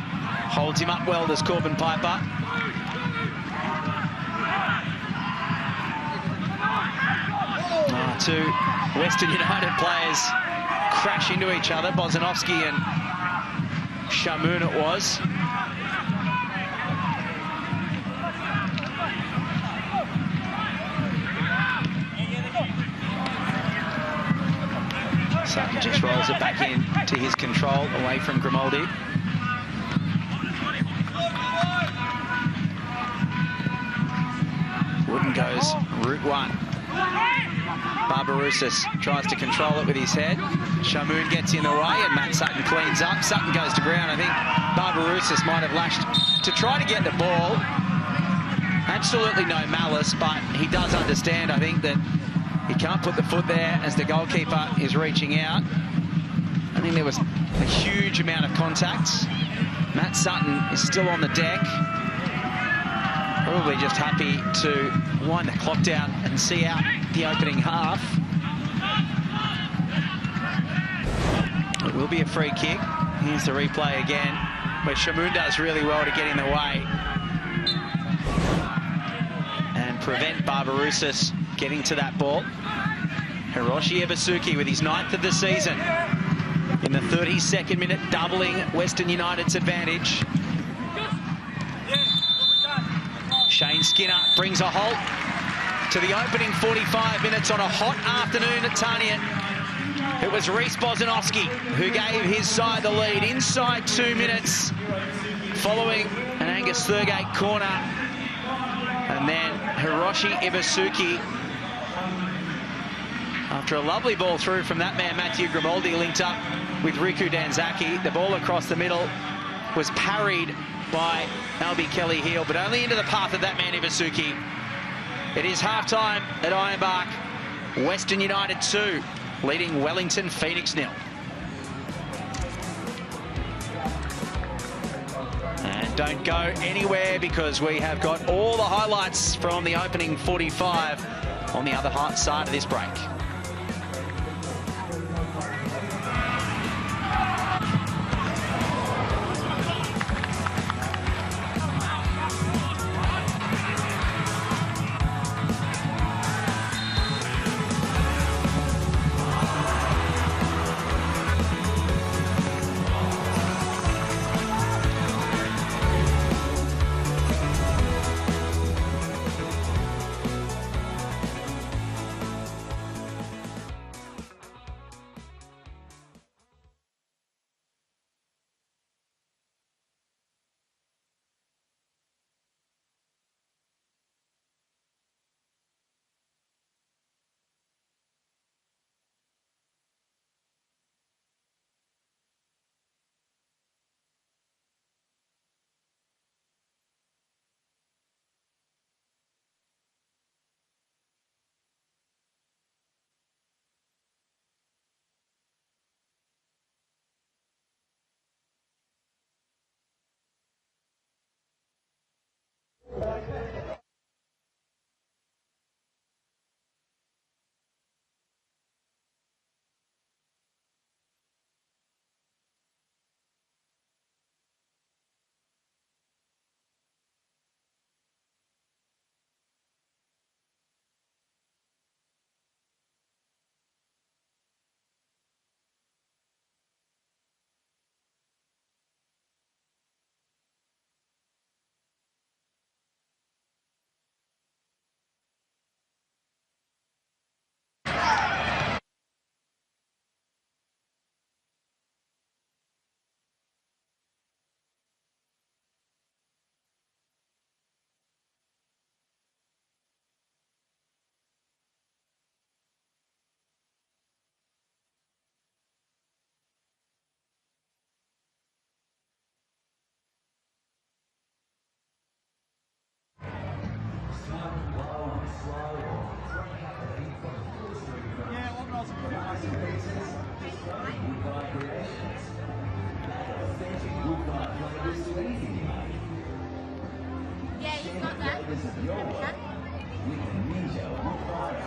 Holds him up well, does Corbin Piper. Two Western United players crash into each other. Bozanovsky and Shamoun it was. Sutton just rolls it back in to his control, away from Grimaldi. Wooden goes route 1. Barbarouses tries to control it with his head. Shamoun gets in the way and Matt Sutton cleans up. Sutton goes to ground. I think Barbarouses might have lashed to try to get the ball. Absolutely no malice, but he does understand, I think, that he can't put the foot there as the goalkeeper is reaching out. And think there was a huge amount of contact. Matt Sutton is still on the deck. Probably just happy to wind the clock down and see out the opening half. It will be a free kick. Here's the replay again, where Shamoon does really well to get in the way and prevent Barbarouses getting to that ball. Hiroshi Ibasuki with his 9th of the season in the 32nd minute, doubling Western United's advantage. Shane Skinner brings a halt to the opening 45 minutes on a hot afternoon at Tanya. It was Reece Bosanowski who gave his side the lead inside 2 minutes following an Angus Thurgate corner. And then Hiroshi Ibasuki, after a lovely ball through from that man Matthew Grimaldi, linked up with Riku Danzaki. The ball across the middle was parried by Albie Kelly-Heel, but only into the path of that man Ibasuki. It is half-time at Ironbark. Western United 2, leading Wellington Phoenix 0. And don't go anywhere, because we have got all the highlights from the opening 45 on the other side of this break.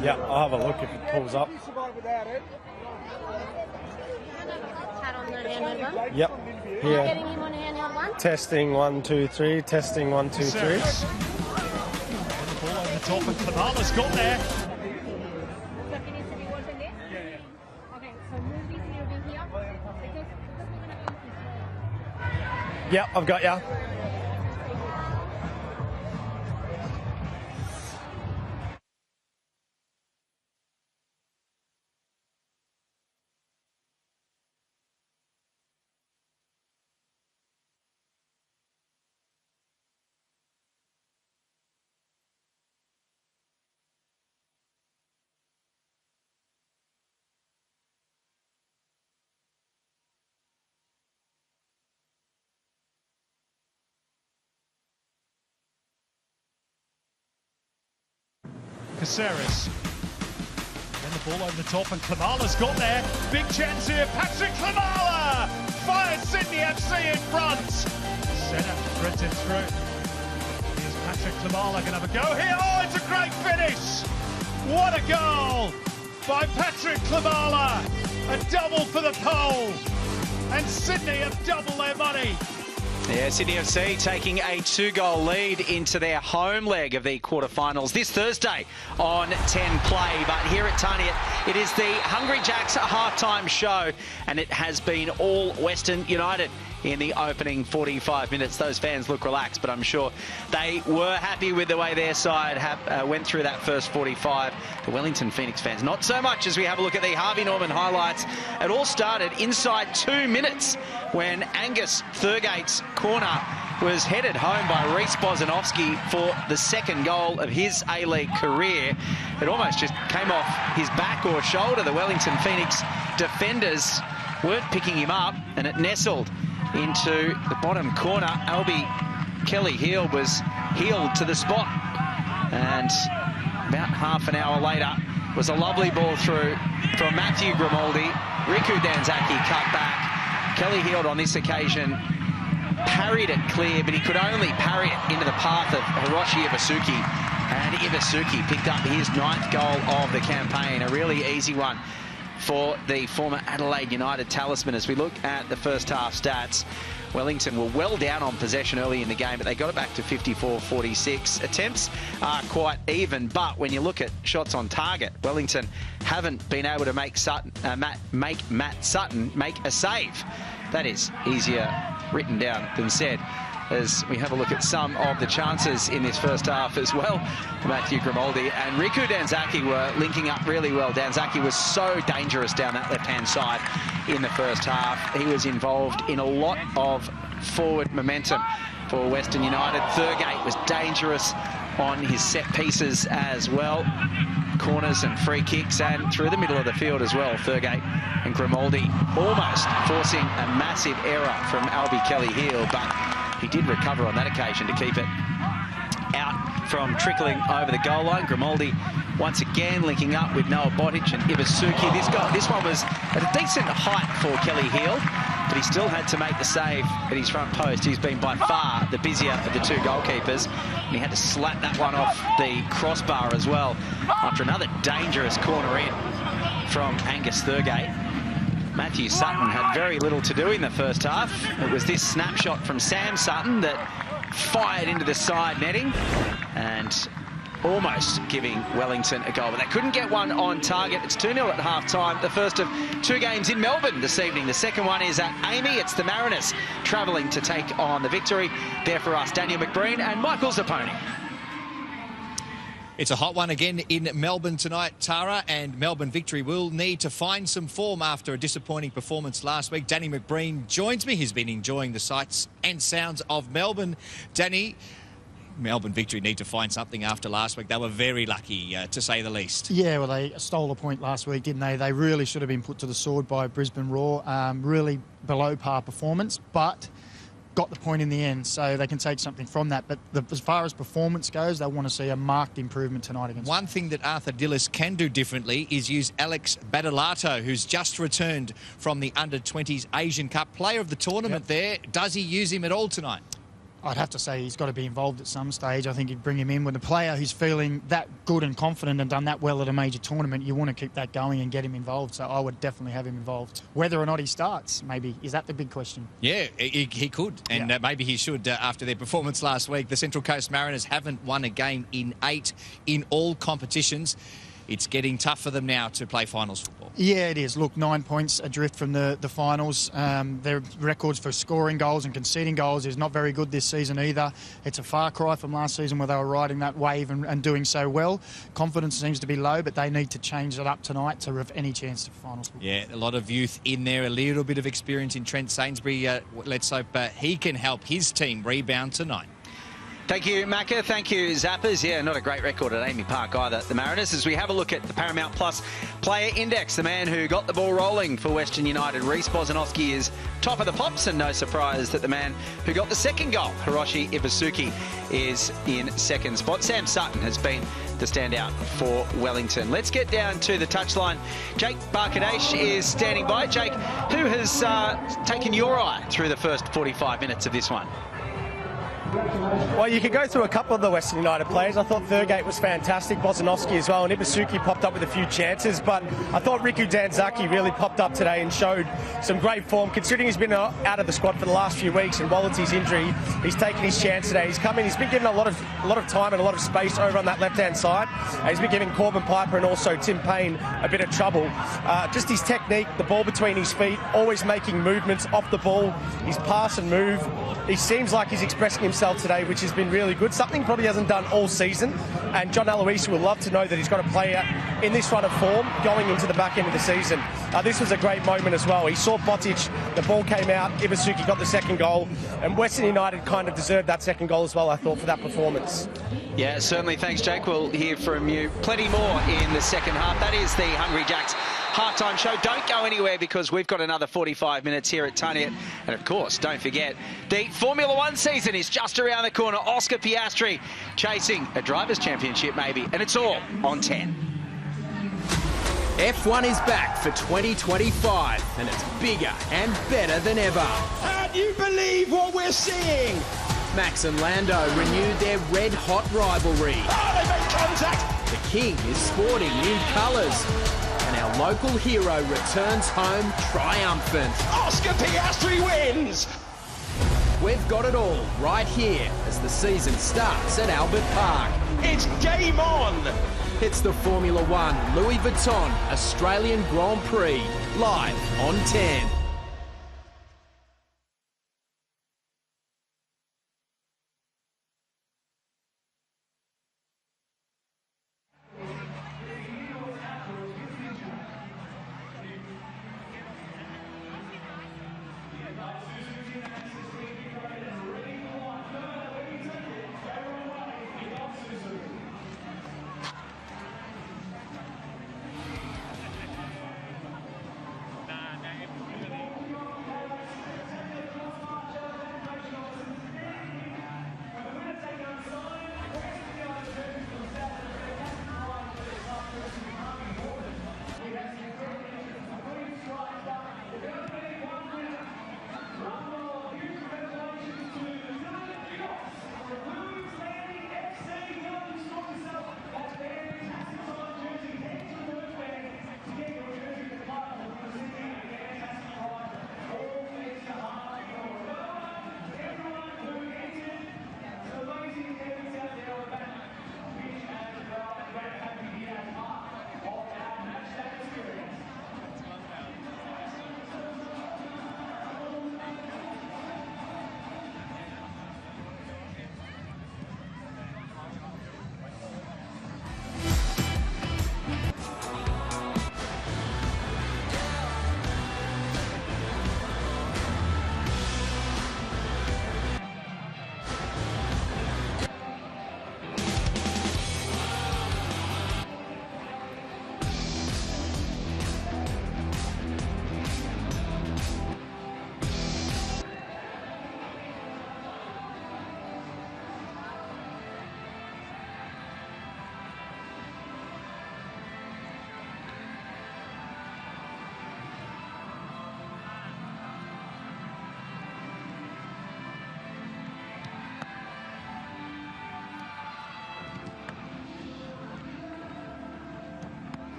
Yeah, I'll have a look if it pulls up. Yep. Here. Getting him on handheld one. Testing 1 2 3. Testing 1 2 3. Ball over the top, and Fanala's got there. So can you see me watching this? Yeah. Okay, so move this moving here because we're gonna go this way. Yep, I've got ya. Caceres. Then the ball over the top, and Klimala's got there. Big chance here. Patrick Klimala fires Sydney FC in front. Centre threads it through. Here's Patrick Klimala going to have a go here. Oh, it's a great finish. What a goal by Patrick Klimala. A double for the pole. And Sydney have doubled their money. Yeah, Sydney FC taking a 2-goal lead into their home leg of the quarterfinals this Thursday on 10 Play. But here at Tarniat, it is the Hungry Jacks halftime show, and it has been all Western United in the opening 45 minutes. Those fans look relaxed, but I'm sure they were happy with the way their side went through that first 45. The Wellington Phoenix fans, not so much, as we have a look at the Harvey Norman highlights. It all started inside 2 minutes when Angus Thurgate's corner was headed home by Reece Bozanovski for the second goal of his A-League career. It almost just came off his back or shoulder. The Wellington Phoenix defenders weren't picking him up, and it nestled into the bottom corner. Albie Kelly-Heel was heeled to the spot, and about half an hour later was a lovely ball through from Matthew Grimaldi. Riku Danzaki cut back. Kelly-Heel on this occasion parried it clear, but he could only parry it into the path of Hiroshi Ibasuki, and Ibasuki picked up his 9th goal of the campaign. A really easy one for the former Adelaide United talisman. As we look at the first half stats, Wellington were well down on possession early in the game, but they got it back to 54-46. Attempts are quite even, but when you look at shots on target, Wellington haven't been able to make Matt Sutton make a save. That is easier written down than said, as we have a look at some of the chances in this first half as well. Matthew Grimaldi and Riku Danzaki were linking up really well. Danzaki was so dangerous down that left-hand side in the first half. He was involved in a lot of forward momentum for Western United. Thurgate was dangerous on his set pieces as well. Corners and free kicks, and through the middle of the field as well. Thurgate and Grimaldi almost forcing a massive error from Albie Kelly-Heel, but he did recover on that occasion to keep it out from trickling over the goal line. Grimaldi once again linking up with Noah Botic and Ibasuki. This one was at a decent height for Kelly-Heel, but he still had to make the save at his front post. He's been by far the busier of the two goalkeepers, and he had to slap that one off the crossbar as well after another dangerous corner in from Angus Thurgate. Matthew Sutton had very little to do in the first half. It was this snapshot from Sam Sutton that fired into the side netting and almost giving Wellington a goal, but they couldn't get one on target. It's 2-0 at half-time. The first of 2 games in Melbourne this evening. The second one is at Amy. It's the Mariners travelling to take on the Victory. There for us, Daniel McBreen and Michael Zapponi. It's a hot one again in Melbourne tonight, Tara, and Melbourne Victory will need to find some form after a disappointing performance last week. Danny McBreen joins me. He's been enjoying the sights and sounds of Melbourne. Danny, Melbourne Victory need to find something after last week. They were very lucky, to say the least. Yeah, well, they stole a point last week, didn't they? They really should have been put to the sword by Brisbane Roar. Really below par performance, but got the point in the end, so they can take something from that. But as far as performance goes, they want to see a marked improvement tonight against One thing that Arthur Dillis can do differently is use Alex Badalato, who's just returned from the Under-20s Asian Cup, player of the tournament there. Does he use him at all tonight? I'd have to say he's got to be involved at some stage. I think you'd bring him in with a player who's feeling that good and confident and done that well at a major tournament. You want to keep that going and get him involved. So I would definitely have him involved. Whether or not he starts, maybe, is that the big question? Yeah, he could. And maybe he should after their performance last week. The Central Coast Mariners haven't won a game in 8 in all competitions. It's getting tough for them now to play finals football. Yeah, it is. Look, 9 points adrift from the finals. Their records for scoring goals and conceding goals is not very good this season either. It's a far cry from last season where they were riding that wave and doing so well. Confidence seems to be low, but they need to change it up tonight to have any chance to finals football. Yeah, a lot of youth in there, a little bit of experience in Trent Sainsbury. Let's hope he can help his team rebound tonight. Thank you, Macca. Thank you, Zappers. Yeah, not a great record at Amy Park either, the Mariners. As we have a look at the Paramount Plus Player Index, the man who got the ball rolling for Western United, Reece Bosanowski, is top of the pops, and no surprise that the man who got the second goal, Hiroshi Ibasuki, is in second spot. Sam Sutton has been the standout for Wellington. Let's get down to the touchline. Jake Barkadesh is standing by. Jake, who has taken your eye through the first 45 minutes of this one? Well, you could go through a couple of the Western United players. I thought Thurgate was fantastic, Bosanowski as well, and Ibasuki popped up with a few chances, but I thought Riku Danzaki really popped up today and showed some great form. Considering he's been out of the squad for the last few weeks and Walletty's injury, he's taken his chance today. He's come in, he's been given a lot of time and a lot of space over on that left-hand side. He's been giving Corbin Piper and also Tim Payne a bit of trouble. Just his technique, the ball between his feet, always making movements off the ball, his pass and move. He seems like he's expressing himself today, which has been really good. Something probably hasn't done all season. And John Aloisi will love to know that he's got a player in this run of form going into the back end of the season. This was a great moment as well. He saw Botic, the ball came out, Ibasuki got the second goal, and Western United kind of deserved that second goal as well, I thought, for that performance. Yeah, certainly. Thanks, Jake. We'll hear from you plenty more in the second half. That is the Hungry Jacks halftime show. Don't go anywhere because we've got another 45 minutes here at Tunniet. And of course, don't forget, the Formula One season is just around the corner. Oscar Piastri chasing a Drivers' Championship maybe, and it's all on 10. F1 is back for 2025, and it's bigger and better than ever. Can't you believe what we're seeing? Max and Lando renewed their red-hot rivalry. Oh, they made contact! The King is sporting new colours. And our local hero returns home triumphant. Oscar Piastri wins! We've got it all right here as the season starts at Albert Park. It's game on! It's the Formula One Louis Vuitton Australian Grand Prix, live on 10.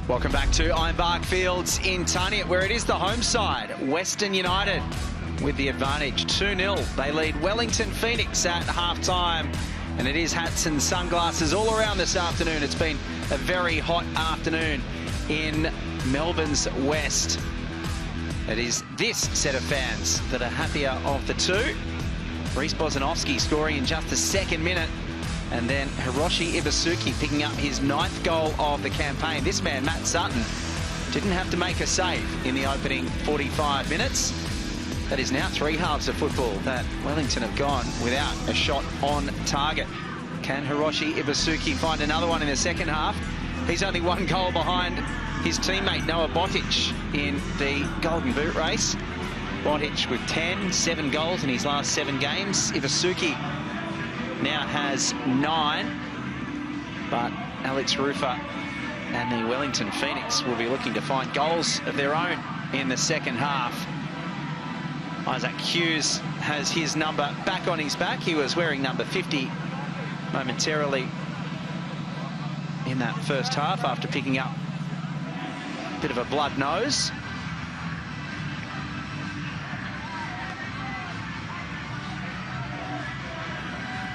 Welcome back to Ironbark Fields in Tuniet, where it is the home side, Western United, with the advantage. 2-0. They lead Wellington Phoenix at half-time. And it is hats and sunglasses all around this afternoon. It's been a very hot afternoon in Melbourne's West. It is this set of fans that are happier of the two. Reece Bozanovsky scoring in just the second minute. And then Hiroshi Ibasuki picking up his 9th goal of the campaign. This man, Matt Sutton, didn't have to make a save in the opening 45 minutes. That is now 3 halves of football that Wellington have gone without a shot on target. Can Hiroshi Ibasuki find another one in the second half? He's only 1 goal behind his teammate Noah Botic in the Golden Boot race. Botic with 7 goals in his last 7 games. Ibasuki now has 9, but Alex Rufer and the Wellington Phoenix will be looking to find goals of their own in the second half. Isaac Hughes has his number back on his back. He was wearing number 50 momentarily in that first half after picking up a bit of a blood nose.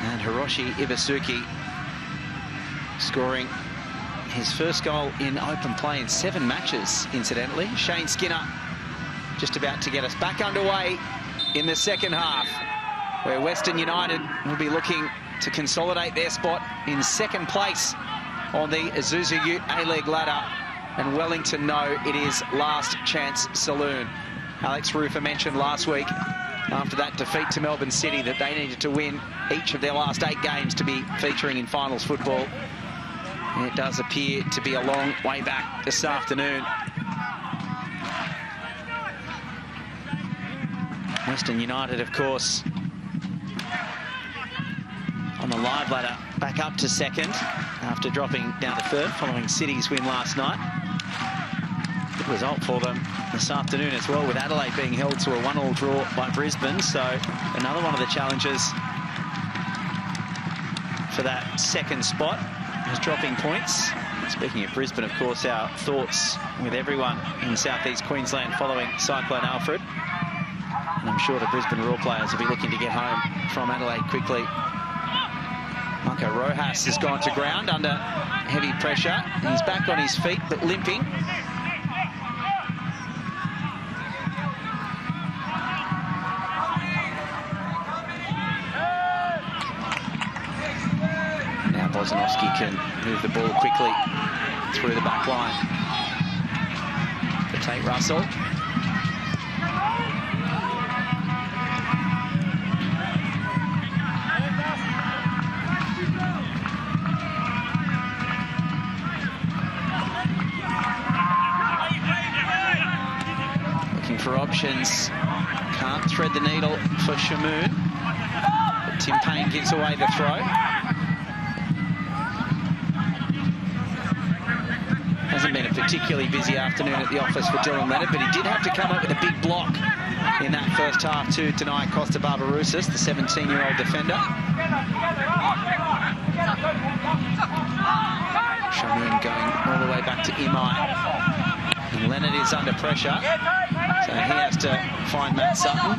And Hiroshi Ibasuki scoring his first goal in open play in 7 matches, incidentally. Shane Skinner just about to get us back underway in the second half, where Western United will be looking to consolidate their spot in second place on the Isuzu UTE A-League ladder. And Wellington know it is last chance saloon. Alex Rufer mentioned last week, after that defeat to Melbourne City, that they needed to win each of their last 8 games to be featuring in finals football. And it does appear to be a long way back this afternoon. Western United, of course, on the live ladder, back up to second after dropping down to third following City's win last night. Good result for them this afternoon as well, with Adelaide being held to a 1-1 draw by Brisbane. So another one of the challenges for that second spot is dropping points. Speaking of Brisbane, of course, our thoughts with everyone in southeast Queensland following Cyclone Alfred. And I'm sure the Brisbane Roar players will be looking to get home from Adelaide quickly. Marco Rojas has gone to ground under heavy pressure. He's back on his feet, but limping. Now Bozanovsky can move the ball quickly through the back line. For Tate Russell. For options, can't thread the needle for Shamoon, but Tim Payne gives away the throw. Hasn't been a particularly busy afternoon at the office for Dylan Leonard, but he did have to come up with a big block in that first half to deny Costa Barbarouses, the 17-year-old defender. Shamoon going all the way back to Imai, and Leonard is under pressure. So he has to find Matt Sutton,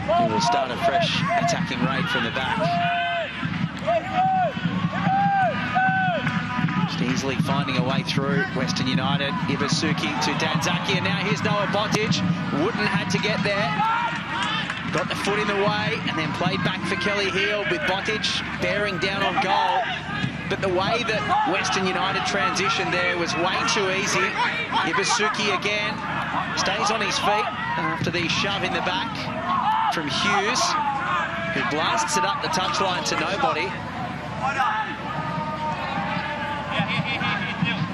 who will start a fresh attacking raid from the back. Just easily finding a way through Western United. Ibasuki to Danzaki, and now here's Noah Botic. Wooden had to get there. Got the foot in the way, and then played back for Kelly Heald, with Botic bearing down on goal. But the way that Western United transitioned there was way too easy. Ibasuki again stays on his feet after the shove in the back from Hughes, who blasts it up the touchline to nobody.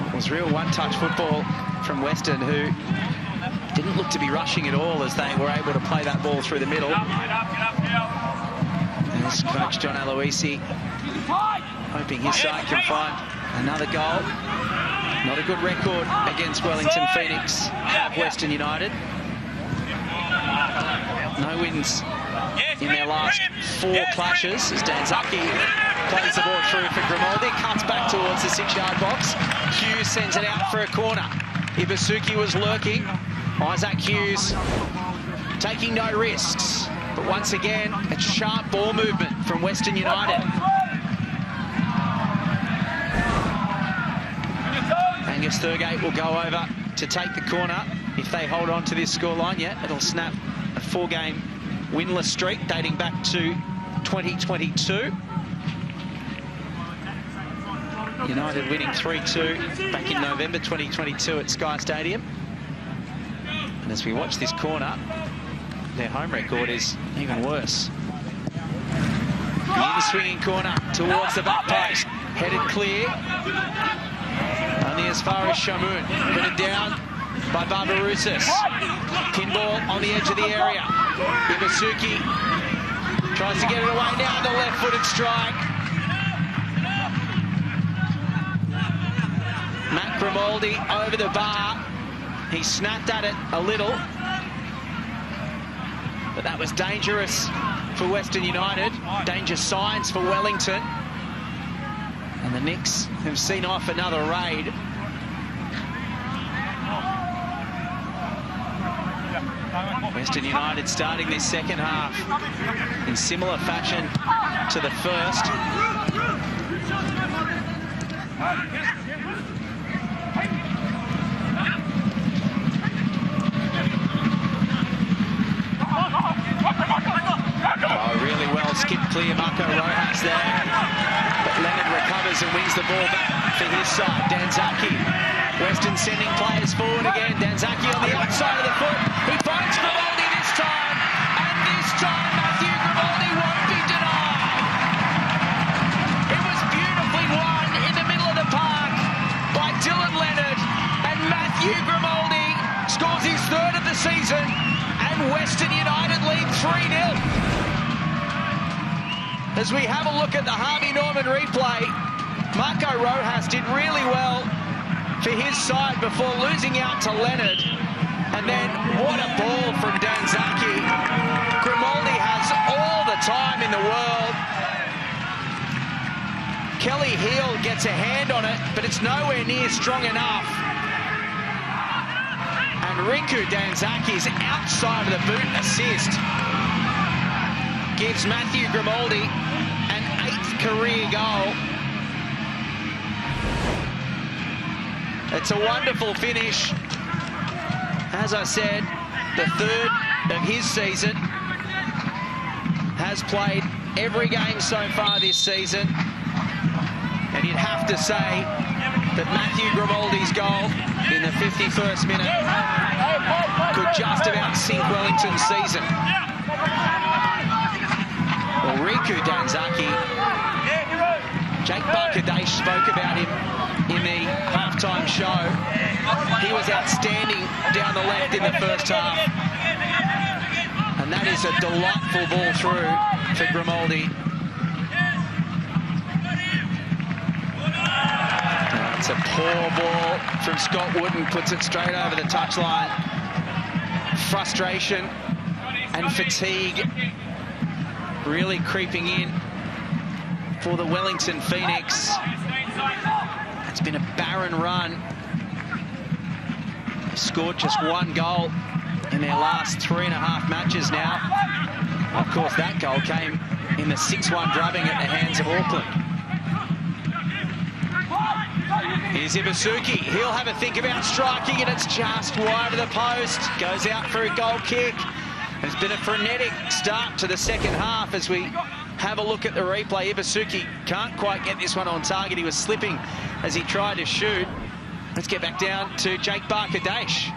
It was real one-touch football from Western, who didn't look to be rushing at all as they were able to play that ball through the middle. There's coach John Aloisi hoping his side can find another goal. Not a good record against Wellington Phoenix have Western United. No wins in their last 4 clashes, as Danzaki Plays the ball through for Grimaldi. Cuts back towards the 6-yard box. Hughes sends it out for a corner. Ibasuki was lurking. Isaac Hughes taking no risks. But once again, a sharp ball movement from Western United. Angus Thurgate will go over to take the corner. If they hold on to this scoreline, it'll snap a 4-game winless streak dating back to 2022. United winning 3-2 back in November 2022 at Sky Stadium. And as we watch this corner, their home record is even worse. The in-swinging corner towards the back post. Headed clear. Only as far as Shamoun. Put it down by Barbarouses. Pinball on the edge of the area. Ibasuki tries to get it away now. The left-footed strike. Matt Grimaldi over the bar. He snapped at it a little. But that was dangerous for Western United. Danger signs for Wellington. And the Knicks have seen off another raid. Western United starting this second half in similar fashion to the first. Oh, really well skipped clear, Marco Rojas there. But Leonard recovers and wins the ball back for his side. Danzaki. Western sending players forward again. Danzaki on the outside of the foot. He finds Grimaldi this time. And this time Matthew Grimaldi won't be denied. It was beautifully won in the middle of the park by Dylan Leonard. And Matthew Grimaldi scores his 3rd of the season. And Western United lead 3-0. As we have a look at the Harvey Norman replay, Marco Rojas did really well for his side before losing out to Leonard. And then what a ball from Danzaki. Grimaldi has all the time in the world. Kelly Heel gets a hand on it, but it's nowhere near strong enough. And Riku Danzaki's outside of the boot assist gives Matthew Grimaldi an 8th career goal. It's a wonderful finish. As I said, the 3rd of his season. Has played every game so far this season. And you'd have to say that Matthew Grimaldi's goal in the 51st minute could just about sink Wellington's season. Well, Riku Danzaki, Jake Barkadesh spoke about him in the halftime show. He was outstanding down the left in the first half. And that is a delightful ball through for Grimaldi. It's a poor ball from Scott Wooden, puts it straight over the touchline. Frustration and fatigue really creeping in for the Wellington Phoenix. It's been a barren run. They've scored just 1 goal in their last 3.5 matches now. Of course, that goal came in the 6-1 drubbing at the hands of Auckland. Here's Ibasuki. He'll have a think about striking, and it's just wide of the post. Goes out for a goal kick. It's been a frenetic start to the second half as we have a look at the replay. Ibasuki can't quite get this one on target. He was slipping as he tried to shoot. Let's get back down to Jake Barkadesh.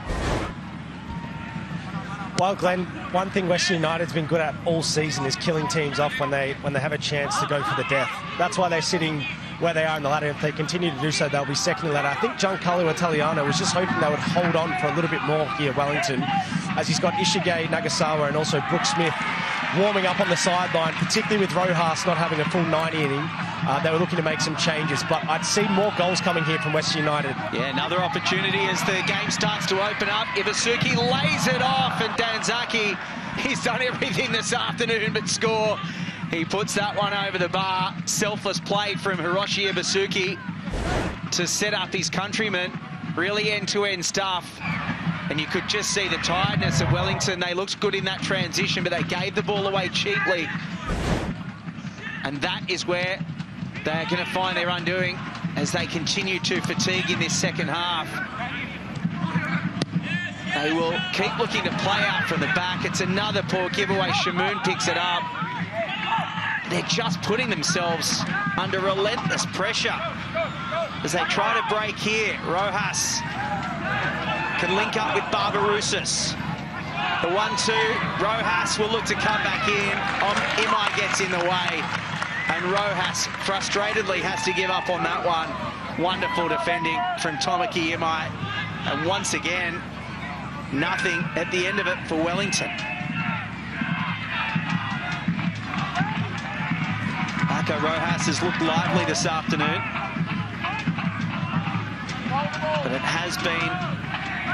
Well, Glenn, one thing Western United's been good at all season is killing teams off when they have a chance to go for the death. That's why they're sitting where they are in the ladder. If they continue to do so, they'll be second in the ladder. I think Giancarlo Italiano was just hoping they would hold on for a little bit more here, Wellington, as he's got Ishige, Nagasawa, and also Brooke Smith warming up on the sideline, particularly with Rojas not having a full 90 in him. They were looking to make some changes, but I'd see more goals coming here from Western United. Yeah, another opportunity as the game starts to open up. Ibasuki lays it off, and Danzaki, he's done everything this afternoon but score. He puts that one over the bar. Selfless play from Hiroshi Ibasuki to set up his countryman. Really end-to-end stuff. And you could just see the tiredness of Wellington. They looked good in that transition, but they gave the ball away cheaply. And that is where they're going to find their undoing as they continue to fatigue in this second half. They will keep looking to play out from the back. It's another poor giveaway. Shamoon picks it up. They're just putting themselves under relentless pressure as they try to break here. Rojas can link up with Barbarouses. The 1-2, Rojas will look to come back in. Imai gets in the way, and Rojas frustratedly has to give up on that one. Wonderful defending from Tomaki Imai, and once again, nothing at the end of it for Wellington. Marco Rojas has looked lively this afternoon, but it has been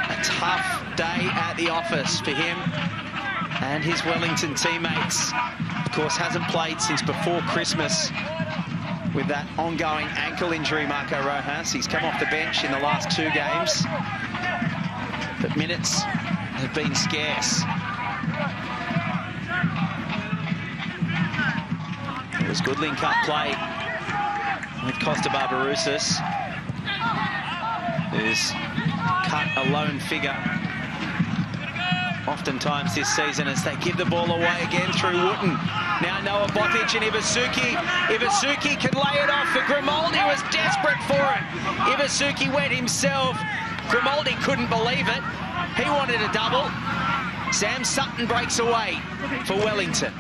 a tough day at the office for him and his Wellington teammates. Of course, hasn't played since before Christmas with that ongoing ankle injury, Marco Rojas. He's come off the bench in the last 2 games, but minutes have been scarce. It was good link-up play with Costa Barbarouses, who's cut a lone figure oftentimes this season as they give the ball away again through Wooten. Now Noah Botic and Ibasuki. Ibasuki can lay it off, but Grimaldi was desperate for it. Ibasuki went himself. Grimaldi couldn't believe it. He wanted a double. Sam Sutton breaks away for Wellington.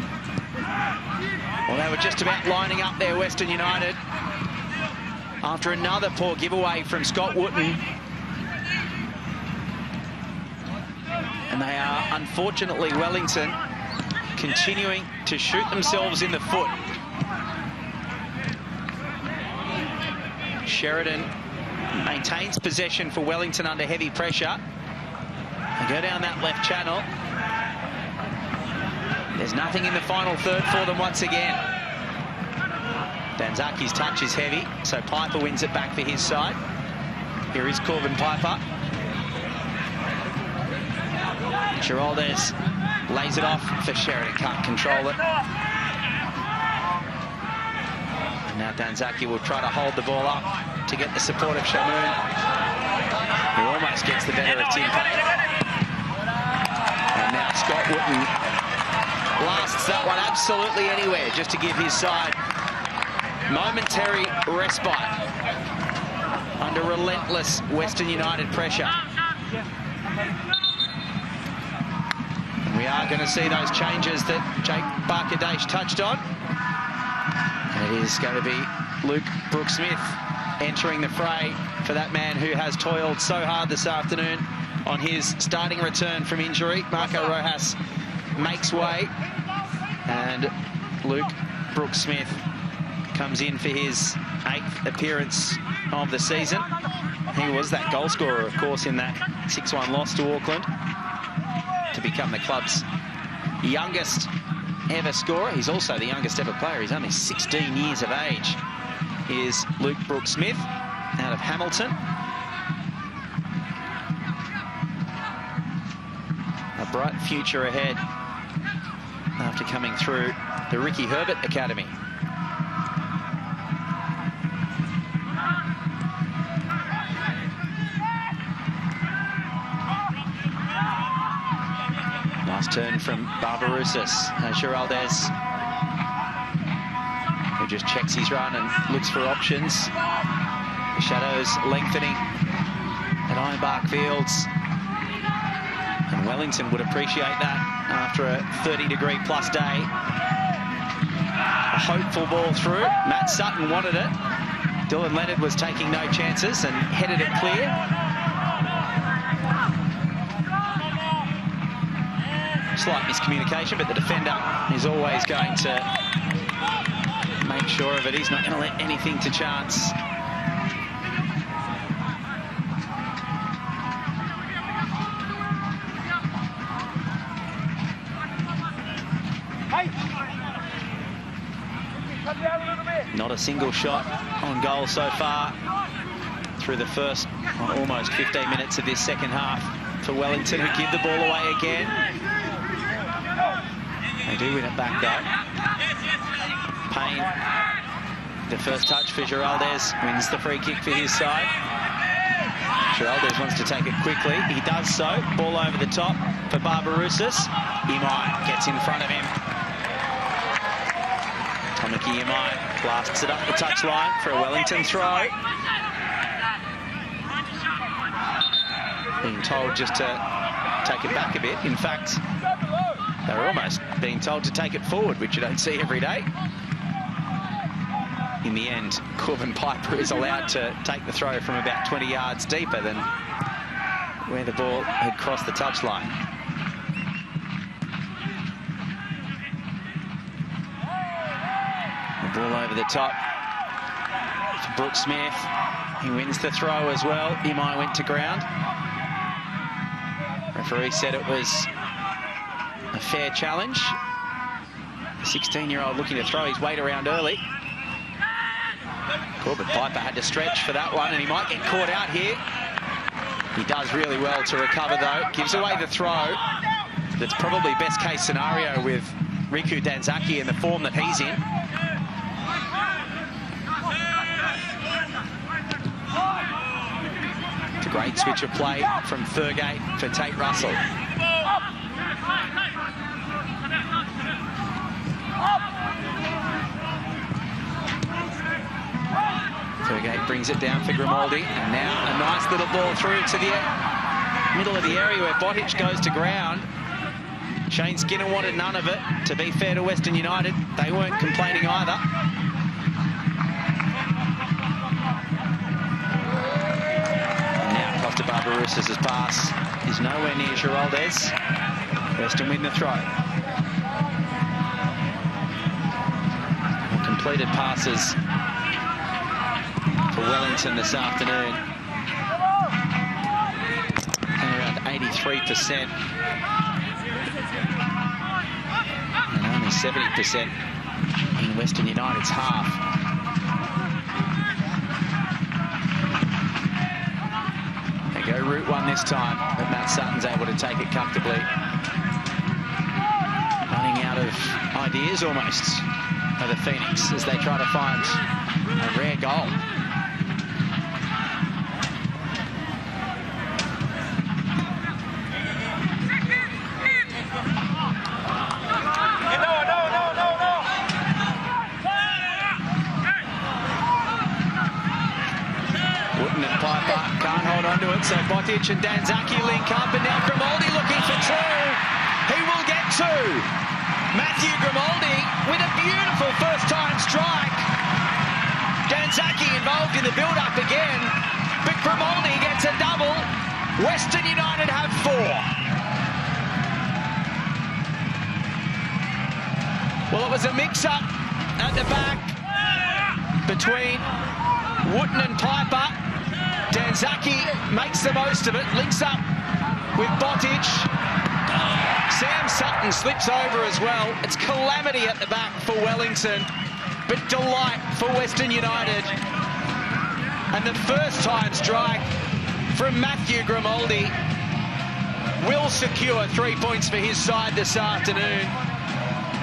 Well, they were just about lining up there, Western United, after another poor giveaway from Scott Wooten. And they are, unfortunately, Wellington, continuing to shoot themselves in the foot. Sheridan maintains possession for Wellington under heavy pressure. They go down that left channel. There's nothing in the final third for them once again. Danzaki's touch is heavy, so Piper wins it back for his side. Here is Corbin Piper. Giraldes lays it off for Sheridan, can't control it. And now Danzaki will try to hold the ball up to get the support of Shamoon, who almost gets the better of Tim Payne. And now Scott Wooten blasts that one absolutely anywhere just to give his side momentary respite under relentless Western United pressure. And we are going to see those changes that Jake Barker-Dace touched on. And it is going to be Luke Brooke-Smith entering the fray for that man who has toiled so hard this afternoon on his starting return from injury. Marco Rojas makes way, and Luke Brooke-Smith comes in for his 8th appearance of the season. He was that goal scorer, of course, in that 6-1 loss to Auckland to become the club's youngest ever scorer. He's also the youngest ever player. He's only 16 years of age. Here's Luke Brooke-Smith out of Hamilton. A bright future ahead after coming through the Ricky Herbert Academy. Nice turn from Barbarouses. Giraldes, who just checks his run and looks for options. The shadows lengthening at Ironbark Fields. And Wellington would appreciate that after a 30-degree plus day. A hopeful ball through. Matt Sutton wanted it. Dylan Leonard was taking no chances and headed it clear. Slight miscommunication, but the defender is always going to make sure of it. He's not going to let anything to chance. Not a single shot on goal so far through the first almost 15 minutes of this second half for Wellington, who give the ball away again. They do win it back, though. Payne, the first touch for Giraldez, wins the free kick for his side. Giraldez wants to take it quickly. He does so. Ball over the top for Barbarouses. Imai gets in front of him. Tomiki Imai blasts it up the touchline for a Wellington throw. Being told just to take it back a bit. In fact, they were almost being told to take it forward, which you don't see every day. In the end, Corbin Piper is allowed to take the throw from about 20 yards deeper than where the ball had crossed the touchline. The ball over the top for Brooke Smith. He wins the throw as well. Imai went to ground. Referee said it was a fair challenge. The 16-year-old looking to throw his weight around early. Corbin Piper had to stretch for that one, and he might get caught out here. He does really well to recover, though. Gives away the throw. That's probably best case scenario with Riku Danzaki in the form that he's in. It's a great switch of play from Thurgate for Tate Russell. Thurgate brings it down for Grimaldi, and now a nice little ball through to the middle of the area where Botic goes to ground. Shane Skinner wanted none of it. To be fair to Western United, they weren't complaining either. And now Costa Barbarouses' pass is nowhere near Giraldez. Western win the throw. More completed passes for Wellington this afternoon. Around 83%. And only 70% in Western United's half. They go route one this time, but Matt Sutton's able to take it comfortably. Running out of ideas almost for the Phoenix as they try to find a rare goal. So Botic and Danzaki link up, and now Grimaldi looking for two. He will get two. Matthew Grimaldi with a beautiful first-time strike. Danzaki involved in the build-up again, but Grimaldi gets a double. Western United have four. Well, it was a mix-up at the back between Wooten and Piper. Danzaki makes the most of it, links up with Botic. Sam Sutton slips over as well. It's calamity at the back for Wellington, but delight for Western United. And the first-time strike from Matthew Grimaldi will secure 3 points for his side this afternoon.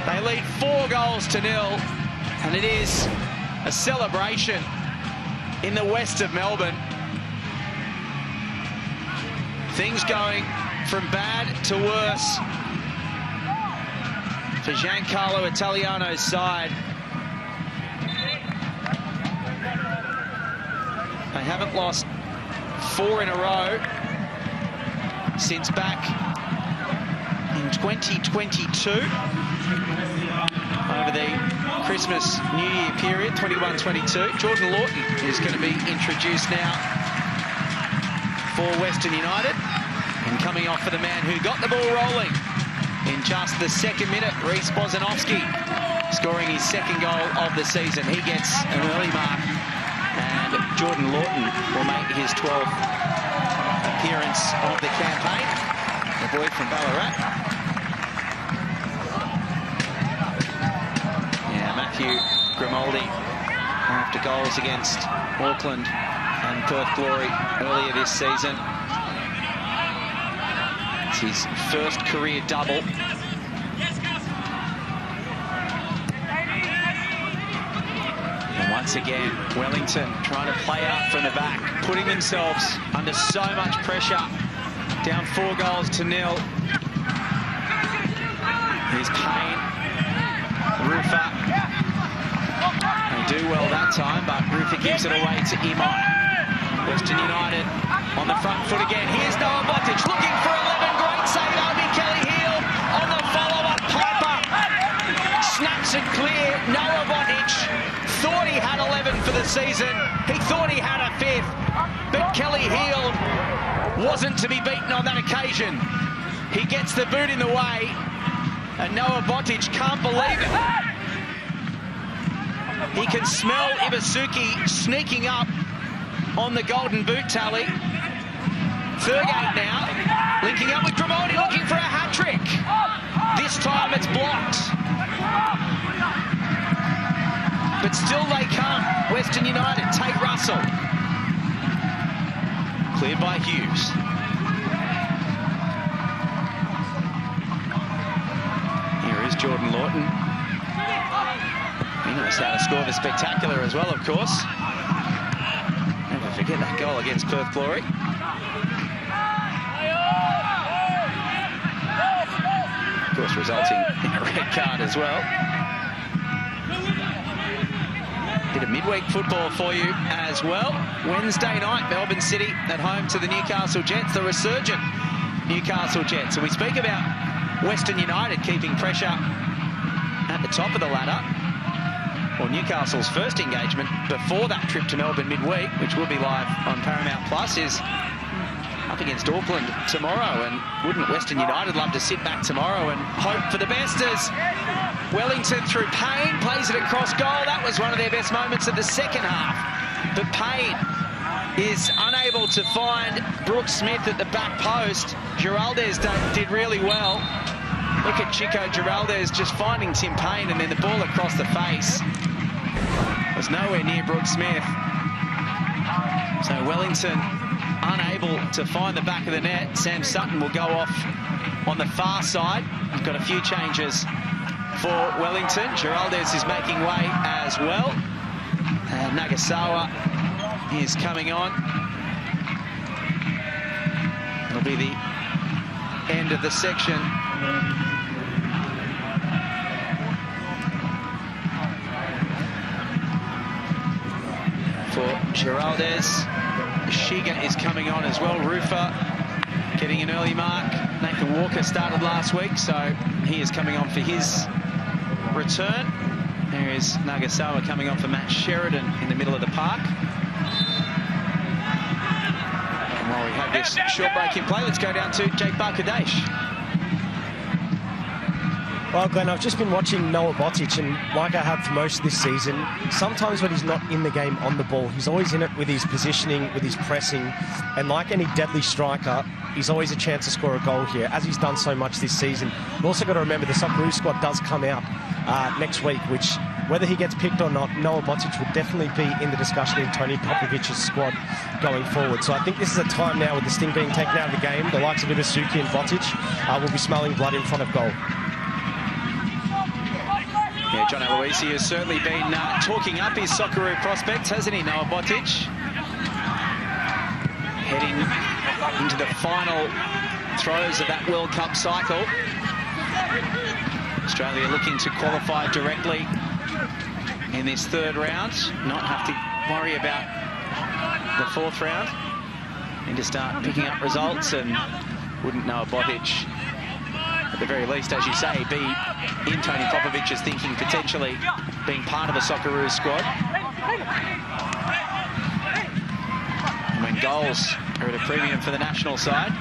They lead 4-0, and it is a celebration in the west of Melbourne. Things going from bad to worse for Giancarlo Italiano's side. They haven't lost 4 in a row since back in 2022. Over the Christmas New Year period, 21-22. Jordan Lawton is going to be introduced now for Western United, and coming off for the man who got the ball rolling in just the second minute, Reece Bozanovski, scoring his second goal of the season. He gets an early mark, and Jordan Lawton will make his 12th appearance of the campaign. The boy from Ballarat. Yeah, Matthew Grimaldi after goals against Auckland and Perth Glory earlier this season. It's his first career double. And once again, Wellington trying to play out from the back, putting themselves under so much pressure. Down 4 goals to 0. Here's Payne. Rufa. They do well that time, but Rufa gives it away to Imai. Western United on the front foot again. Here's Noah Botic looking for 11. Great save, Albi Kelly Hill on the follow-up. Piper snaps it clear. Noah Botic thought he had 11 for the season. He thought he had a 5th, but Kelly Hill wasn't to be beaten on that occasion. He gets the boot in the way, and Noah Botic can't believe it. He can smell Ibasuki sneaking up on the golden boot tally. Thurgate now, linking up with Grimaldi, looking for a hat-trick. This time it's blocked. But still they come. Western United, Tate Russell. Cleared by Hughes. Here is Jordan Lawton. He knows how to score the spectacular as well, of course. Never forget that goal against Perth Glory. Of course, resulting in a red card as well. Bit of midweek football for you as well. Wednesday night, Melbourne City at home to the Newcastle Jets, the resurgent Newcastle Jets. And we speak about Western United keeping pressure at the top of the ladder. Well, Newcastle's first engagement before that trip to Melbourne midweek, which will be live on Paramount Plus, is up against Auckland tomorrow. And wouldn't Western United love to sit back tomorrow and hope for the best as Wellington through Payne plays it across goal. That was one of their best moments of the second half. But Payne is unable to find Brooks Smith at the back post. Giraldez did really well. Look at Chico Giraldez just finding Tim Payne, and then the ball across the face was nowhere near Brooks Smith. So Wellington unable to find the back of the net. Sam Sutton will go off on the far side. We've got a few changes for Wellington. Giraldez is making way as well. And Nagasawa is coming on. It'll be the end of the section. For Giraldez. Shiga is coming on as well. Rufa getting an early mark. Nathan Walker started last week, so he is coming on for his return. There is Nagasawa coming on for Matt Sheridan in the middle of the park. And while we have this short break in play, let's go down to Jake Barkadesh. Well, Glenn, I've just been watching Noah Botic, and like I have for most of this season, sometimes when he's not in the game on the ball, he's always in it with his positioning, with his pressing, and like any deadly striker, he's always a chance to score a goal here, as he's done so much this season. We've also got to remember the Socceroos squad does come out next week, which, whether he gets picked or not, Noah Botic will definitely be in the discussion in Tony Popovic's squad going forward. So I think this is a time now with the sting being taken out of the game, the likes of Ibasuki and Botic will be smelling blood in front of goal. Yeah, John Aloisi has certainly been talking up his Socceroo prospects, hasn't he, Noah Botic? Heading into the final throes of that World Cup cycle. Australia looking to qualify directly in this third round, not have to worry about the fourth round. Need to start picking up results, and wouldn't Noah Botic, at the very least, as you say, be in Tony Popovic's thinking, potentially being part of the Socceroos squad. And when goals are at a premium for the national side,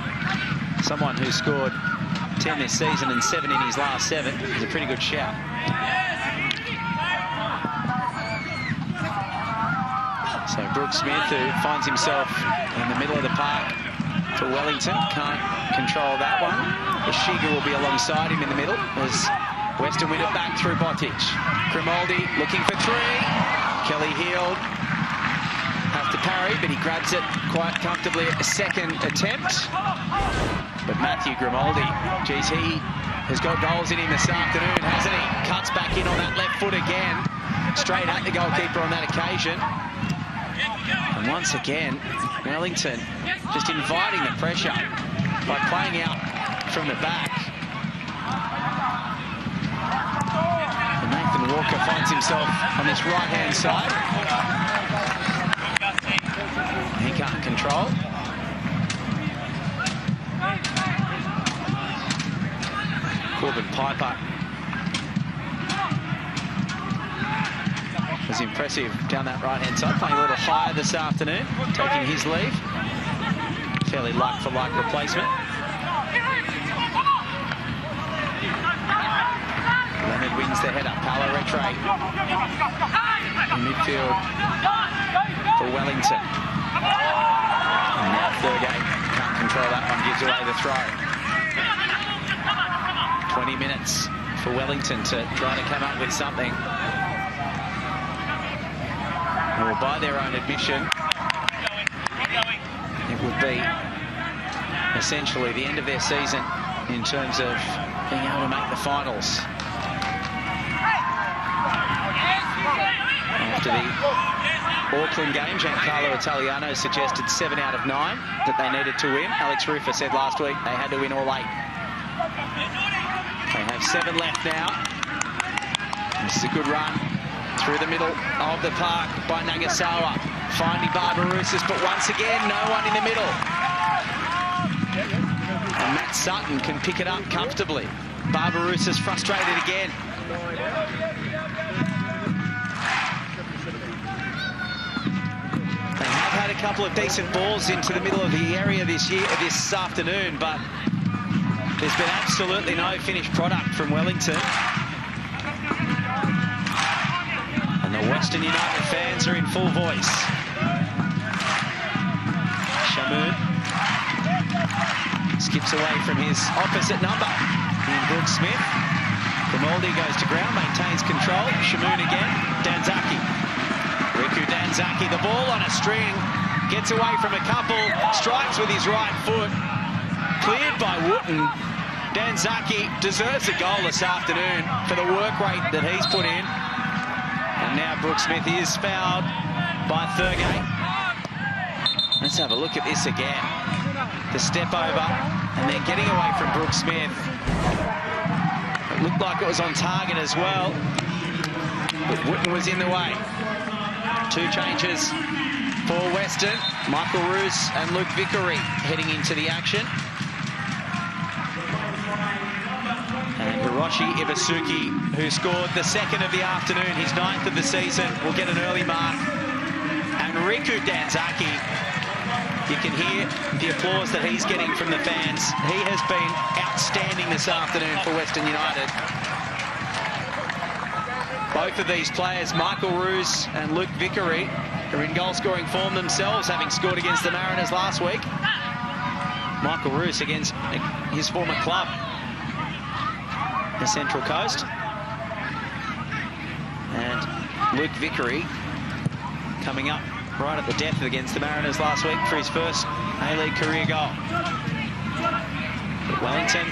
someone who scored 10 this season and 7 in his last 7 is a pretty good shout. So Brooks Smith, who finds himself in the middle of the park for Wellington, can't control that one. Shiga will be alongside him in the middle as Western win it back through Botic. Grimaldi looking for three. Kelly Heald has to parry, but he grabs it quite comfortably at the second attempt. But Matthew Grimaldi, geez, he has got goals in him this afternoon, hasn't he? Cuts back in on that left foot again. Straight at the goalkeeper on that occasion. And once again, Wellington just inviting the pressure by playing out from the back. And Nathan Walker finds himself on this right-hand side. He can't control. Corbin Piper was impressive down that right-hand side, playing a little higher this afternoon, taking his leave. Fairly like-for-like replacement. Leonard wins the header. Paolo Retre in midfield for Wellington. And now Thurgate can't control that one, gives away the throw. 20 minutes for Wellington to try to come up with something. Well, by their own admission, it would be essentially the end of their season in terms of being able to make the finals. After the Auckland game, Giancarlo Italiano suggested 7 out of 9 that they needed to win. Alex Rufer said last week they had to win all 8. They have 7 left now. This is a good run through the middle of the park by Nagasawa, finding Barbarouses, but once again, no one in the middle. And Matt Sutton can pick it up comfortably. Barbarouses frustrated again. They have had a couple of decent balls into the middle of the area this afternoon, but there's been absolutely no finished product from Wellington. And the Western United fans are in full voice. Shamoon skips away from his opposite number in Brooke Smith. Grimaldi goes to ground, maintains control. Shamoon again. Danzaki. Riku Danzaki, the ball on a string. Gets away from a couple. Strikes with his right foot. Cleared by Wooten. Danzaki deserves a goal this afternoon for the work rate that he's put in. And now Brooke Smith is fouled by Thurgate. Let's have a look at this again. The step over and then getting away from Brooke Smith. It looked like it was on target as well, but Wooten was in the way. 2 changes for Western. Michael Roos and Luke Vickery heading into the action. And Hiroshi Ibasuki, who scored the 2nd of the afternoon, his 9th of the season, will get an early mark. And Riku Danzaki, you can hear the applause that he's getting from the fans. He has been outstanding this afternoon for Western United. Both of these players, Michael Roos and Luke Vickery, are in goal-scoring form themselves, having scored against the Mariners last week. Michael Roos against his former club, the Central Coast. And Luke Vickery coming up right at the death against the Mariners last week for his first A-League career goal. But Wellington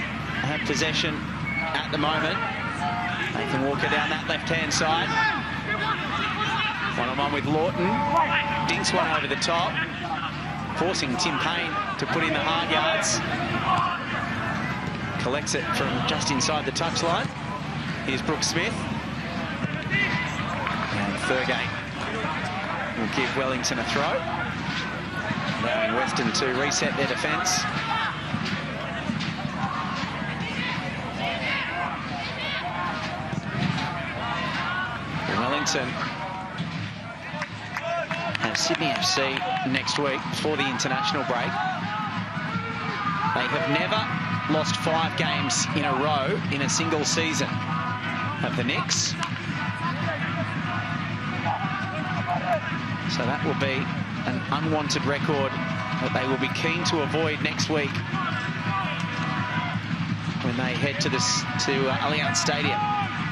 have possession at the moment. Nathan Walker down that left-hand side. One-on-one with Lawton. Dinks one over the top, forcing Tim Payne to put in the hard yards. Collects it from just inside the touchline. Here's Brooke Smith. And Thurgate will give Wellington a throw, allowing Western to reset their defence. Wellington have Sydney FC next week before the international break. They have never lost 5 games in a row in a single season. Have the Knicks. So that will be an unwanted record that they will be keen to avoid next week when they head to Allianz Stadium.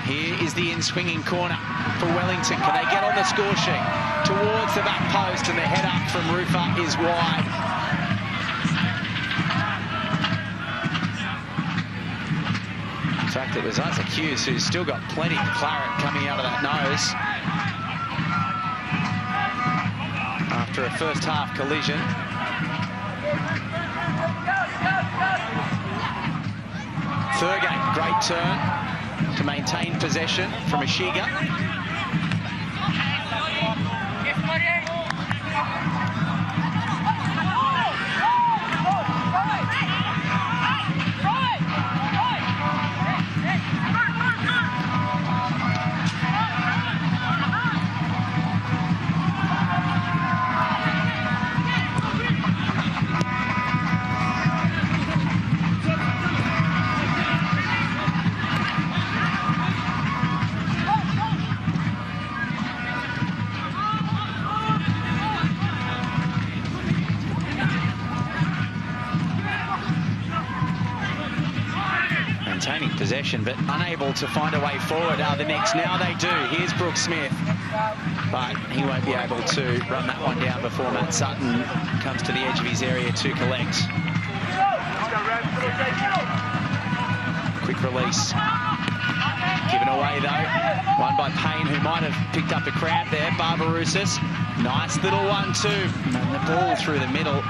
Here is the in-swinging corner for Wellington. Can they get on the score sheet? Towards the back post, and the head up from Rufa is wide. In fact, it was Isaac Hughes who's still got plenty of claret coming out of that nose. After a first half collision. Thurgate, great turn to maintain possession from Ashiga. Maintaining possession, but unable to find a way forward. The Knicks, now they do. Here's Brooks Smith, but he won't be able to run that one down before Matt Sutton comes to the edge of his area to collect. Quick release. Given away, though. One by Payne, who might have picked up a cramp there. Barbarousis. Nice little 1-2. And the ball through the middle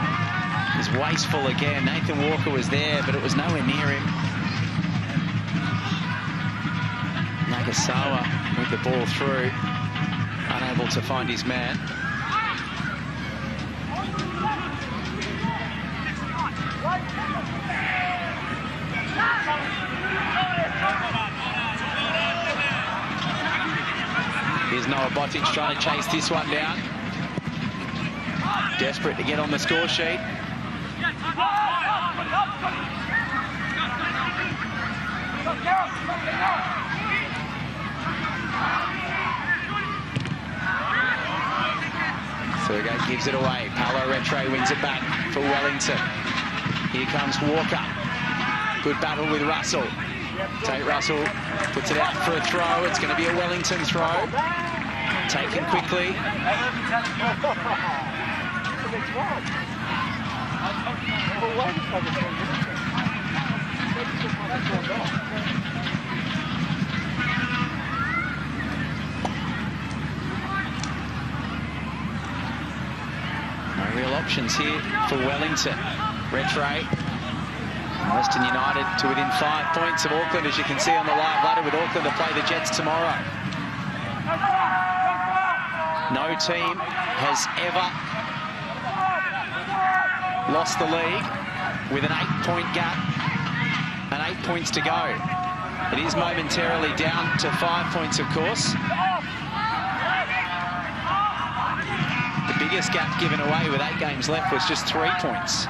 is wasteful again. Nathan Walker was there, but it was nowhere near him. Nagasawa with the ball through, unable to find his man. Here's Noah Botic trying to chase this one down. Desperate to get on the score sheet. Thurgate gives it away. Paolo Retre wins it back for Wellington. Here comes Walker. Good battle with Russell. Tate Russell puts it out for a throw. It's going to be a Wellington throw. Taken quickly. No real options here for Wellington. Retre. Western United to within 5 points of Auckland, as you can see on the live ladder, with Auckland to play the Jets tomorrow. No team has ever lost the league with an 8-point gap and 8 points to go. It is momentarily down to 5 points, of course. The biggest gap given away with 8 games left was just 3 points.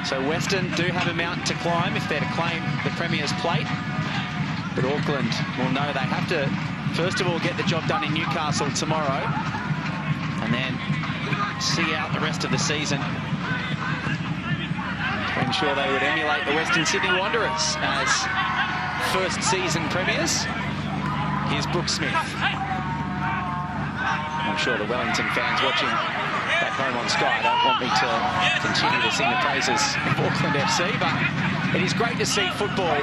So Western do have a mountain to climb if they're to claim the Premier's plate. But Auckland will know they have to, first of all, get the job done in Newcastle tomorrow and then see out the rest of the season to ensure they would emulate the Western Sydney Wanderers as first season Premiers. Here's Brooks Smith. I'm sure the Wellington fans watching back home on Sky don't want me to continue to sing the praises of Auckland FC, but it is great to see football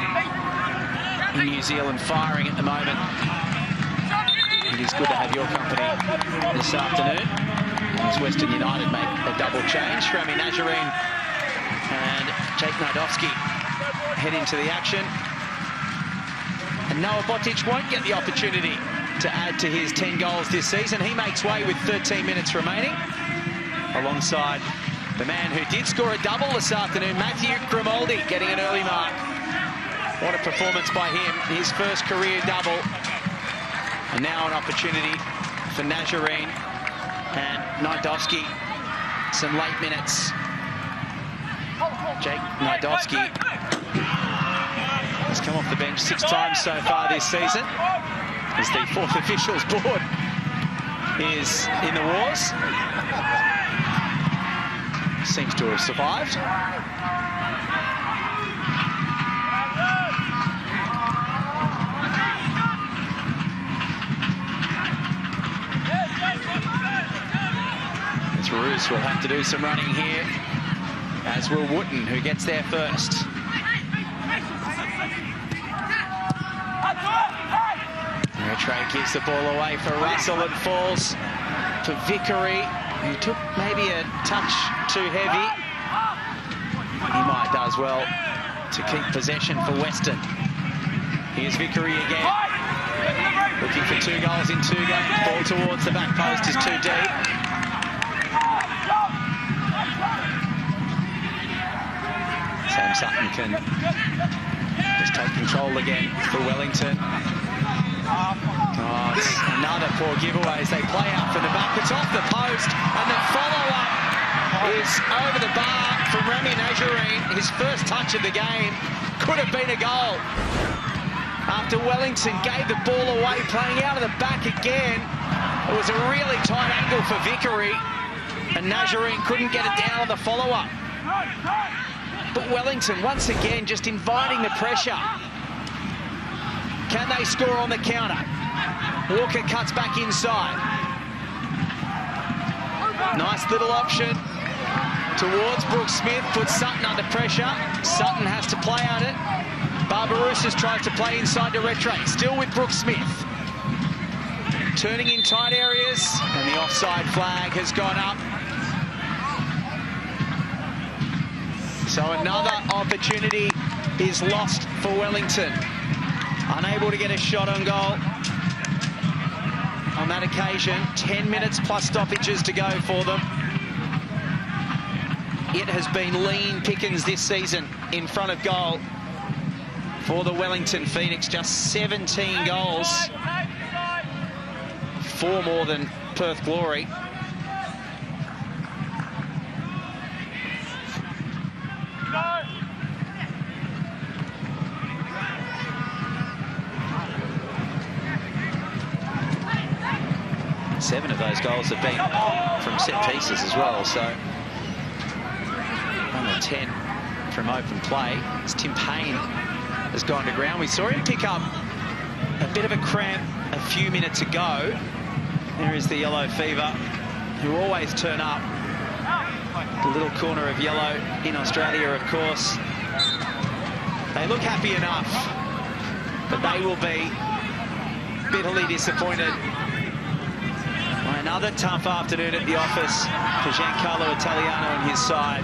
in New Zealand firing at the moment. It is good to have your company this afternoon as Western United make a double change. Rami Najarine and Jake Nidovsky head into the action. And Noah Botic won't get the opportunity to add to his 10 goals this season. He makes way with 13 minutes remaining, alongside the man who did score a double this afternoon, Matthew Grimaldi, getting an early mark. What a performance by him, his first career double. And now an opportunity for Najarine and Nidovsky. Some late minutes. Jake Nidovsky has come off the bench 6 times so far this season, as the 4th officials board is in the wars. Seems to have survived. Bruce will have to do some running here, as will Wooten, who gets there first. Trey gives the ball away for Russell and falls for Vickery, who took maybe a touch too heavy. He might does well to keep possession for Western. Here's Vickery again, looking for 2 goals in 2 games. Ball towards the back post is too deep. Sam Sutton can just take control again for Wellington. Oh, it's another poor giveaway as they play out from the back. It's off the post, and the follow-up is over the bar from Rami Najjarine. His first touch of the game could have been a goal. After Wellington gave the ball away, playing out of the back again. It was a really tight angle for Vickery, and Najjarine couldn't get it down on the follow-up. But Wellington, once again, just inviting the pressure. Can they score on the counter? Walker cuts back inside. Nice little option towards Brooks Smith, puts Sutton under pressure. Sutton has to play at it. Barbarouses tries to play inside to Rattray, still with Brooks Smith. Turning in tight areas, and the offside flag has gone up. So another opportunity is lost for Wellington. Unable to get a shot on goal on that occasion. 10 minutes plus stoppages to go for them. It has been lean pickings this season in front of goal for the Wellington Phoenix. Just 17 goals, 4 more than Perth Glory. Seven of those goals have been from set pieces as well, so only 10 from open play. As Tim Payne has gone to ground, we saw him pick up a bit of a cramp a few minutes ago. There is the yellow fever, who always turn up. The little corner of yellow in Australia, of course. They look happy enough, but they will be bitterly disappointed. Another tough afternoon at the office for Giancarlo Italiano and his side.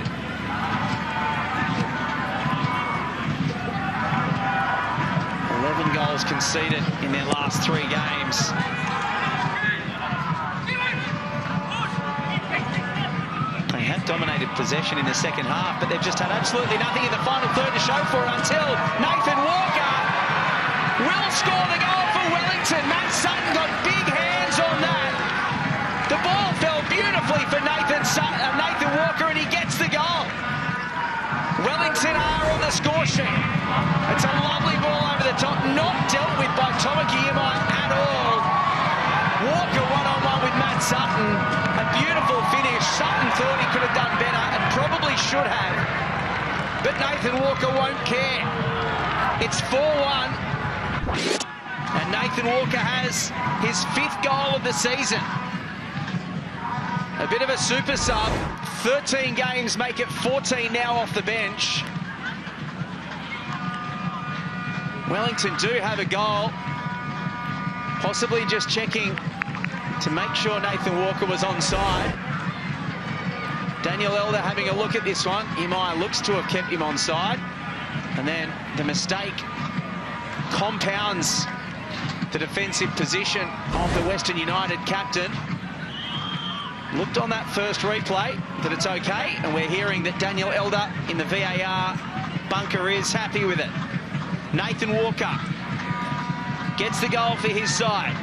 Goals conceded in their last 3 games. They have dominated possession in the second half, but they've just had absolutely nothing in the final third to show for it until Nathan Walker will score the goal for Wellington. Matt Sutton got big hands on that. The ball fell beautifully for Nathan Walker, and he gets the goal. Wellington are on the score sheet. It's a lovely ball over the top, not dealt with by Tomaki Imai at all. Walker one-on-one with Matt Sutton. A beautiful finish. Sutton thought he could have done better and probably should have. But Nathan Walker won't care. It's 4-1. And Nathan Walker has his 5th goal of the season. A bit of a super sub. 13 games make it 14 now off the bench. Wellington do have a goal. Possibly just checking to make sure Nathan Walker was onside. Daniel Elder having a look at this one. Imai looks to have kept him onside. And then the mistake compounds the defensive position of the Western United captain. Looked on that first replay that it's okay, and we're hearing that Daniel Elder in the VAR bunker is happy with it. Nathan Walker gets the goal for his side.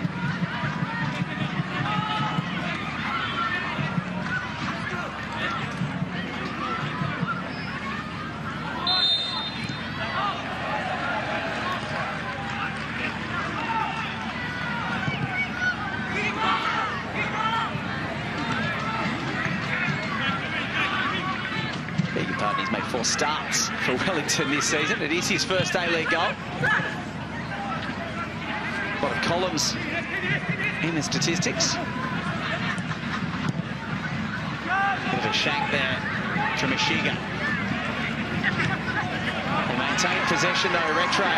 He's made 4 starts for Wellington this season. It is his first A-League goal. A lot of columns in the statistics. Good shank there from Ishiga. They maintain possession though. Retre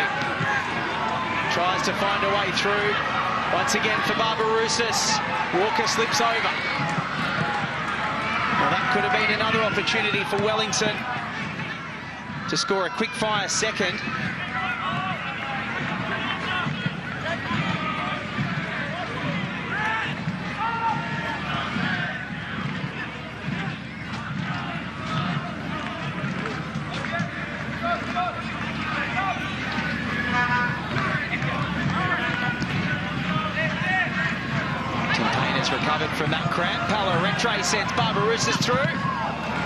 tries to find a way through. Once again for Barbarousis. Walker slips over. Well, that could have been another opportunity for Wellington to score a quick-fire second. Recovered from that cramp. Pala Retre sends Barbarousis through.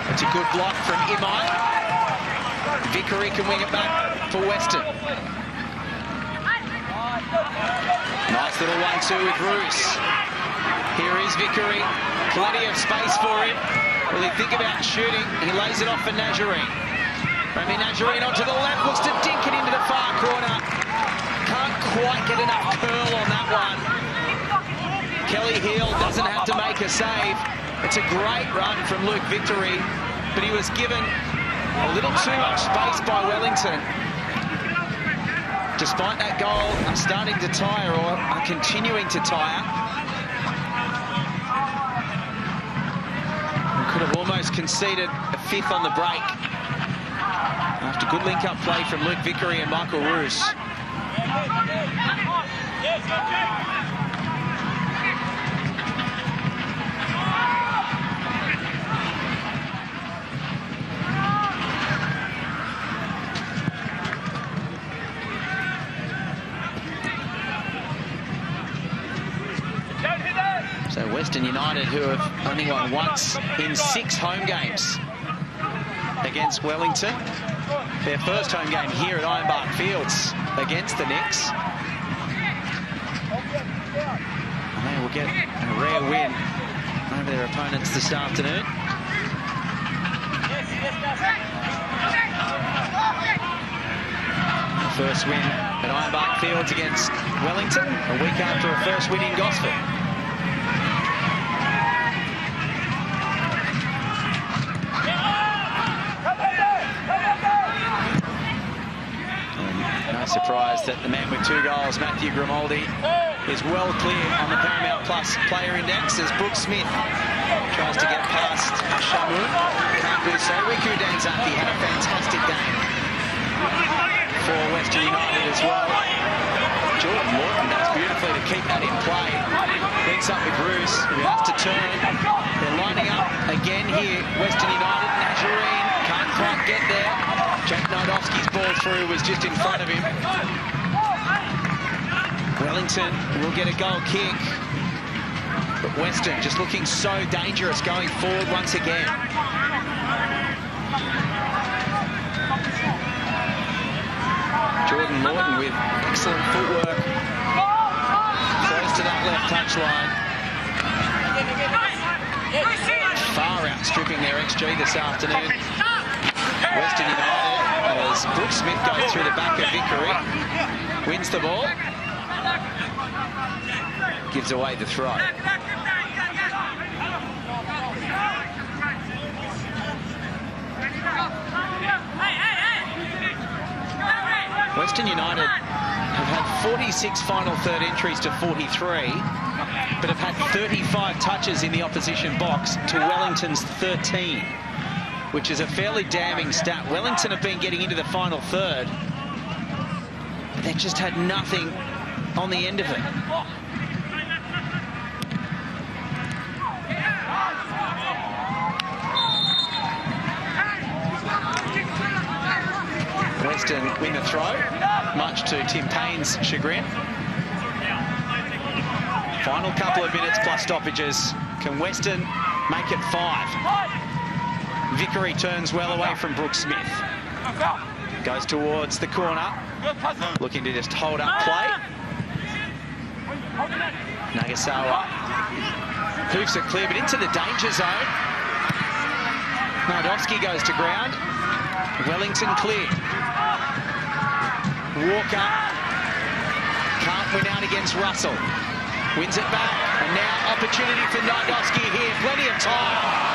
It's a good block from Imai. Vickery can wing it back for Western. Nice little 1-2 with Roos. Here is Vickery. Plenty of space for him. Will he think about shooting? He lays it off for Nazarene. Rami Nazarene onto the left. Looks to dink it into the far corner. Can't quite get enough curl on that one. Kelly Heel doesn't have to make a save. It's a great run from Luke Victory, but he was given a little too much space by Wellington. Despite that goal, are starting to tire or are continuing to tire. We could have almost conceded a fifth on the break. After good link-up play from Luke Vickery and Michael Roos. So Western United, who have only won once in 6 home games against Wellington. Their first home game here at Ironbark Fields against the Knicks. And they will get a rare win over their opponents this afternoon. The first win at Ironbark Fields against Wellington, a week after a first win in Gosford. No surprise that the man with 2 goals, Matthew Grimaldi, is well clear on the Paramount Plus player index as Brooks Smith tries to get past Shamu. Can't do so. Riku Danzaki had a fantastic game for Western United as well. Jordan Morton does beautifully to keep that in play. Links up with Bruce, who has to turn. They're lining up again here. Western United, Nazarene can't quite get there. Jack Nodowski's ball through was just in front of him. Wellington will get a goal kick. But Western just looking so dangerous going forward once again. Jordan Lawton with excellent footwork. Close to that left touchline. Far outstripping their XG this afternoon. Western United, as Brooks Smith goes through the back of Vickery, wins the ball, gives away the throw. Western United have had 46 final third entries to 43, but have had 35 touches in the opposition box to Wellington's 13. Which is a fairly damning stat. Wellington have been getting into the final third, but they've just had nothing on the end of it. Western win the throw, much to Tim Payne's chagrin. Final couple of minutes plus stoppages. Can Western make it 5? Vickery turns well away from Brooks Smith. Goes towards the corner. Looking to just hold up play. Nagasawa hoofs it clear, but into the danger zone. Nardowski goes to ground. Wellington clear. Walker can't win out against Russell. Wins it back. And now opportunity for Nardowski here. Plenty of time.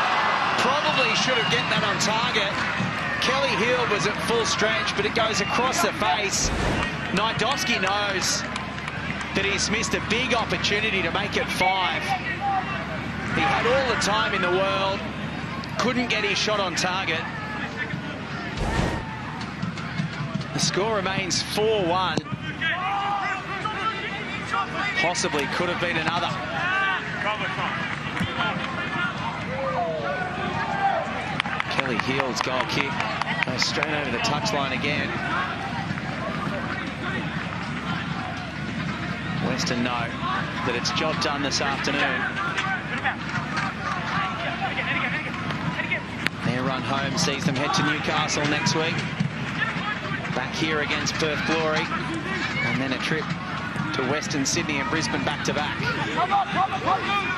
Probably should have get that on target. Kelly Hield was at full stretch, but it goes across the face. Nidowski knows that he's missed a big opportunity to make it 5. He had all the time in the world, couldn't get his shot on target. The score remains 4-1. Possibly could have been another. Kelly Hield's goal kick goes straight over the touchline again. Western know that it's job done this afternoon. Their run home sees them head to Newcastle next week. Back here against Perth Glory. And then a trip to Western Sydney and Brisbane back-to-back.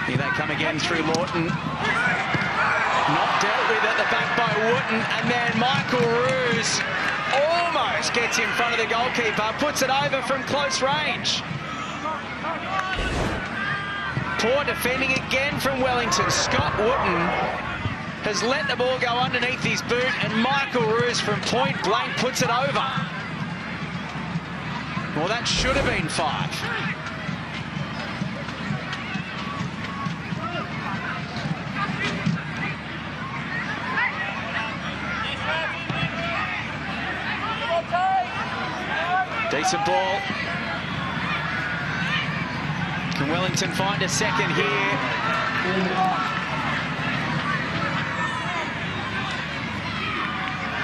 Here they come again through Lawton. Not dealt with at the back by Wooten, and then Michael Roos almost gets in front of the goalkeeper, puts it over from close range. Poor defending again from Wellington. Scott Wooten has let the ball go underneath his boot, and Michael Roos from point blank puts it over. Well, that should have been 5. Decent ball. Can Wellington find a second here?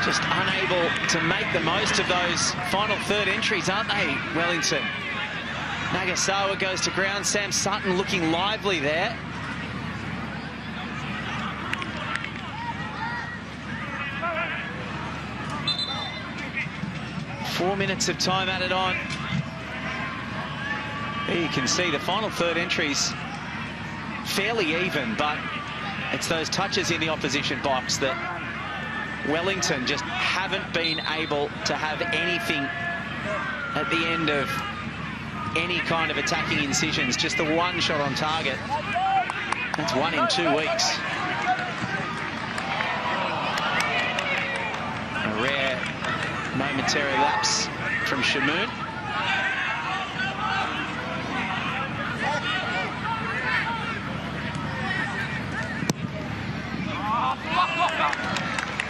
Just unable to make the most of those final third entries, aren't they, Wellington? Nagasawa goes to ground. Sam Sutton looking lively there. Four minutes of time added on. Here you can see the final third entries fairly even, but it's those touches in the opposition box that Wellington just haven't been able to have anything at the end of any kind of attacking incisions. Just the one shot on target. That's 1 in 2 weeks. A rare momentary lapse from Shamoon.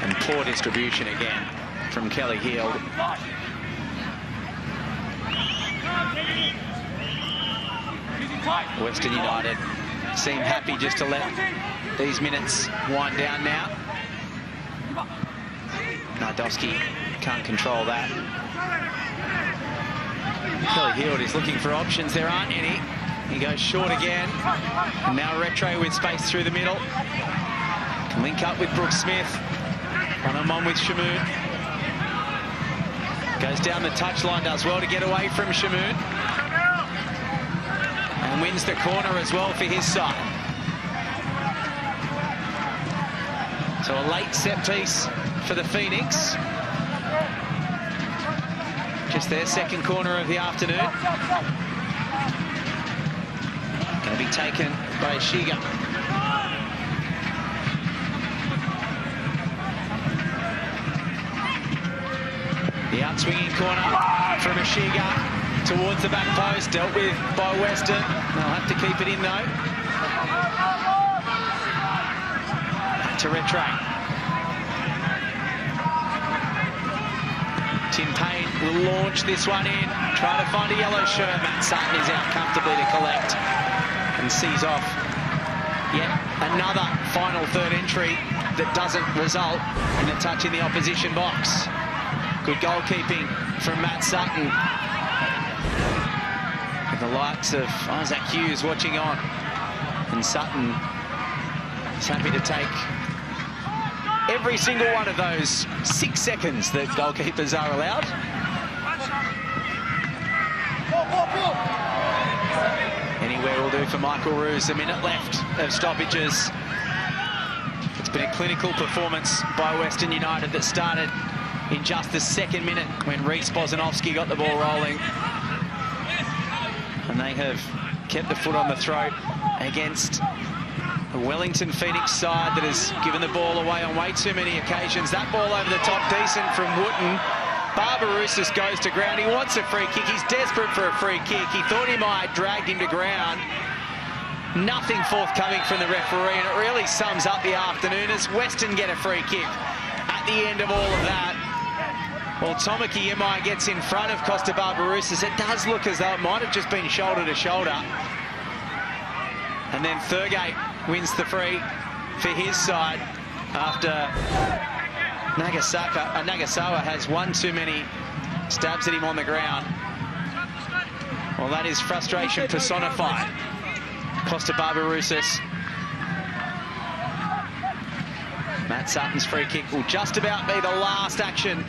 And poor distribution again from Kelly Hield. Western United seem happy just to let these minutes wind down now. Nidowski can't control that. Kelly Hield is looking for options. There aren't any. He goes short again. And now Retro with space through the middle. Can link up with Brooks Smith. One-on-one with Shamoon. Goes down the touchline, does well to get away from Shamoon. And wins the corner as well for his side. So a late set piece for the Phoenix. Just their second corner of the afternoon. Going to be taken by Shiga. The outswinging corner from Ashiga towards the back post, dealt with by Western. They'll have to keep it in though. Back to Retray. Tim Payne will launch this one in, try to find a yellow shirt. Matt Sutton is out comfortably to collect and sees off yet another final third entry that doesn't result in a touch in the opposition box. Good goalkeeping from Matt Sutton. With the likes of Isaac Hughes watching on. And Sutton is happy to take every single one of those 6 seconds that goalkeepers are allowed. Anywhere will do for Michael Roos. A minute left of stoppages. It's been a clinical performance by Western United that started in just the second minute when Reece Bozanovski got the ball rolling. And they have kept the foot on the throat against A Wellington Phoenix side that has given the ball away on way too many occasions. That ball over the top, decent from Wooten. Barbarouses goes to ground. He wants a free kick. He's desperate for a free kick. He thought he might drag him to ground. Nothing forthcoming from the referee, and it really sums up the afternoon as Western get a free kick at the end of all of that. Well, Tomaki Imai gets in front of Costa Barbarouses. It does look as though it might have just been shoulder to shoulder. And then Thurgate wins the free for his side after Nagasawa has one too many stabs at him on the ground. Well, that is frustration personified. Costa Barbarouses. Matt Sutton's free kick will just about be the last action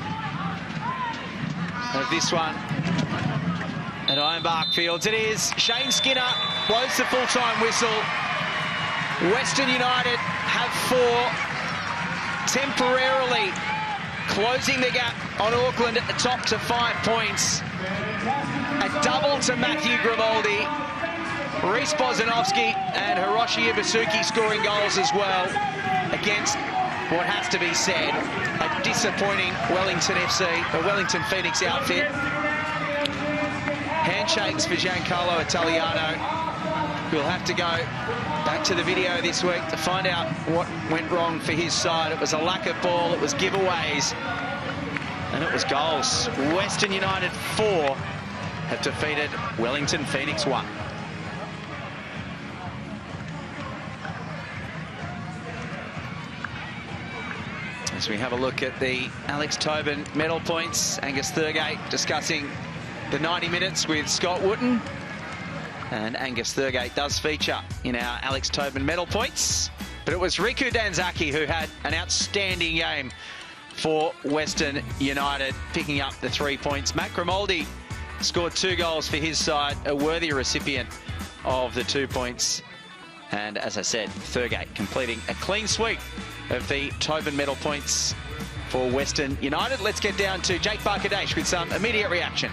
of this one at Ironbark Fields. It is. Shane Skinner blows the full-time whistle. Western United have 4, temporarily closing the gap on Auckland at the top to 5 points. A double to Matthew Grimaldi, Reece Bozanovsky and Hiroshi Ibasuki scoring goals as well against what has to be said, a disappointing Wellington Phoenix outfit. Handshakes for Giancarlo Italiano. We'll have to go back to the video this week to find out what went wrong for his side. It was a lack of ball, it was giveaways, and it was goals. Western United 4 have defeated Wellington Phoenix 1. As we have a look at the Alex Tobin medal points, Angus Thurgate discussing the 90 minutes with Scott Wooten. And Angus Thurgate does feature in our Alex Tobin medal points. But it was Riku Danzaki who had an outstanding game for Western United, picking up the 3 points. Matt Grimaldi scored 2 goals for his side, a worthy recipient of the 2 points. And as I said, Thurgate completing a clean sweep of the Tobin medal points for Western United. Let's get down to Jake Barkadash with some immediate reaction.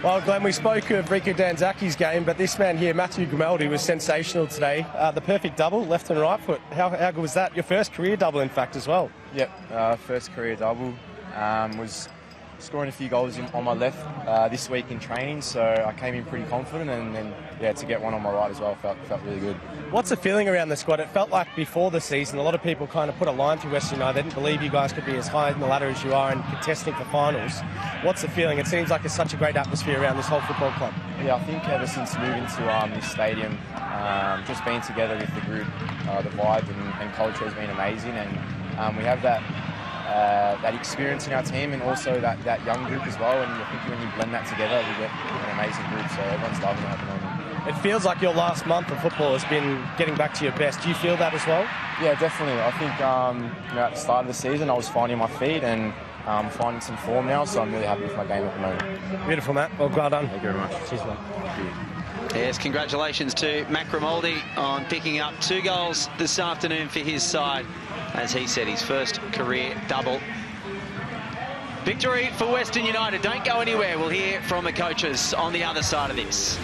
Well, Glenn, we spoke of Riku Danzaki's game, but this man here, Matthew Grimaldi, was sensational today. The perfect double, left and right foot. How good was that? Your first career double, in fact, as well. Yep, first career double. Was scoring a few goals on my left this week in training, so I came in pretty confident, and then to get one on my right as well felt really good. What's the feeling around the squad? It felt like before the season, a lot of people kind of put a line through Western United. They didn't believe you guys could be as high in the ladder as you are and contesting for finals. What's the feeling? It seems like it's such a great atmosphere around this whole football club. Yeah, I think ever since moving to this stadium, just being together with the group, the vibe and culture has been amazing, and we have that experience in our team, and also that young group as well. And I think when you blend that together, we get an amazing group. So everyone's loving it at the moment. It feels like your last month of football has been getting back to your best. Do you feel that as well? Yeah, definitely. I think at the start of the season, I was finding my feet and finding some form now. So I'm really happy with my game at the moment. Beautiful, Matt. Well done. Thank you very much. Cheers, man. Thank you. Yes, congratulations to Matt Grimaldi on picking up 2 goals this afternoon for his side. As he said, his first career double. Victory for Western United. Don't go anywhere. We'll hear from the coaches on the other side of this.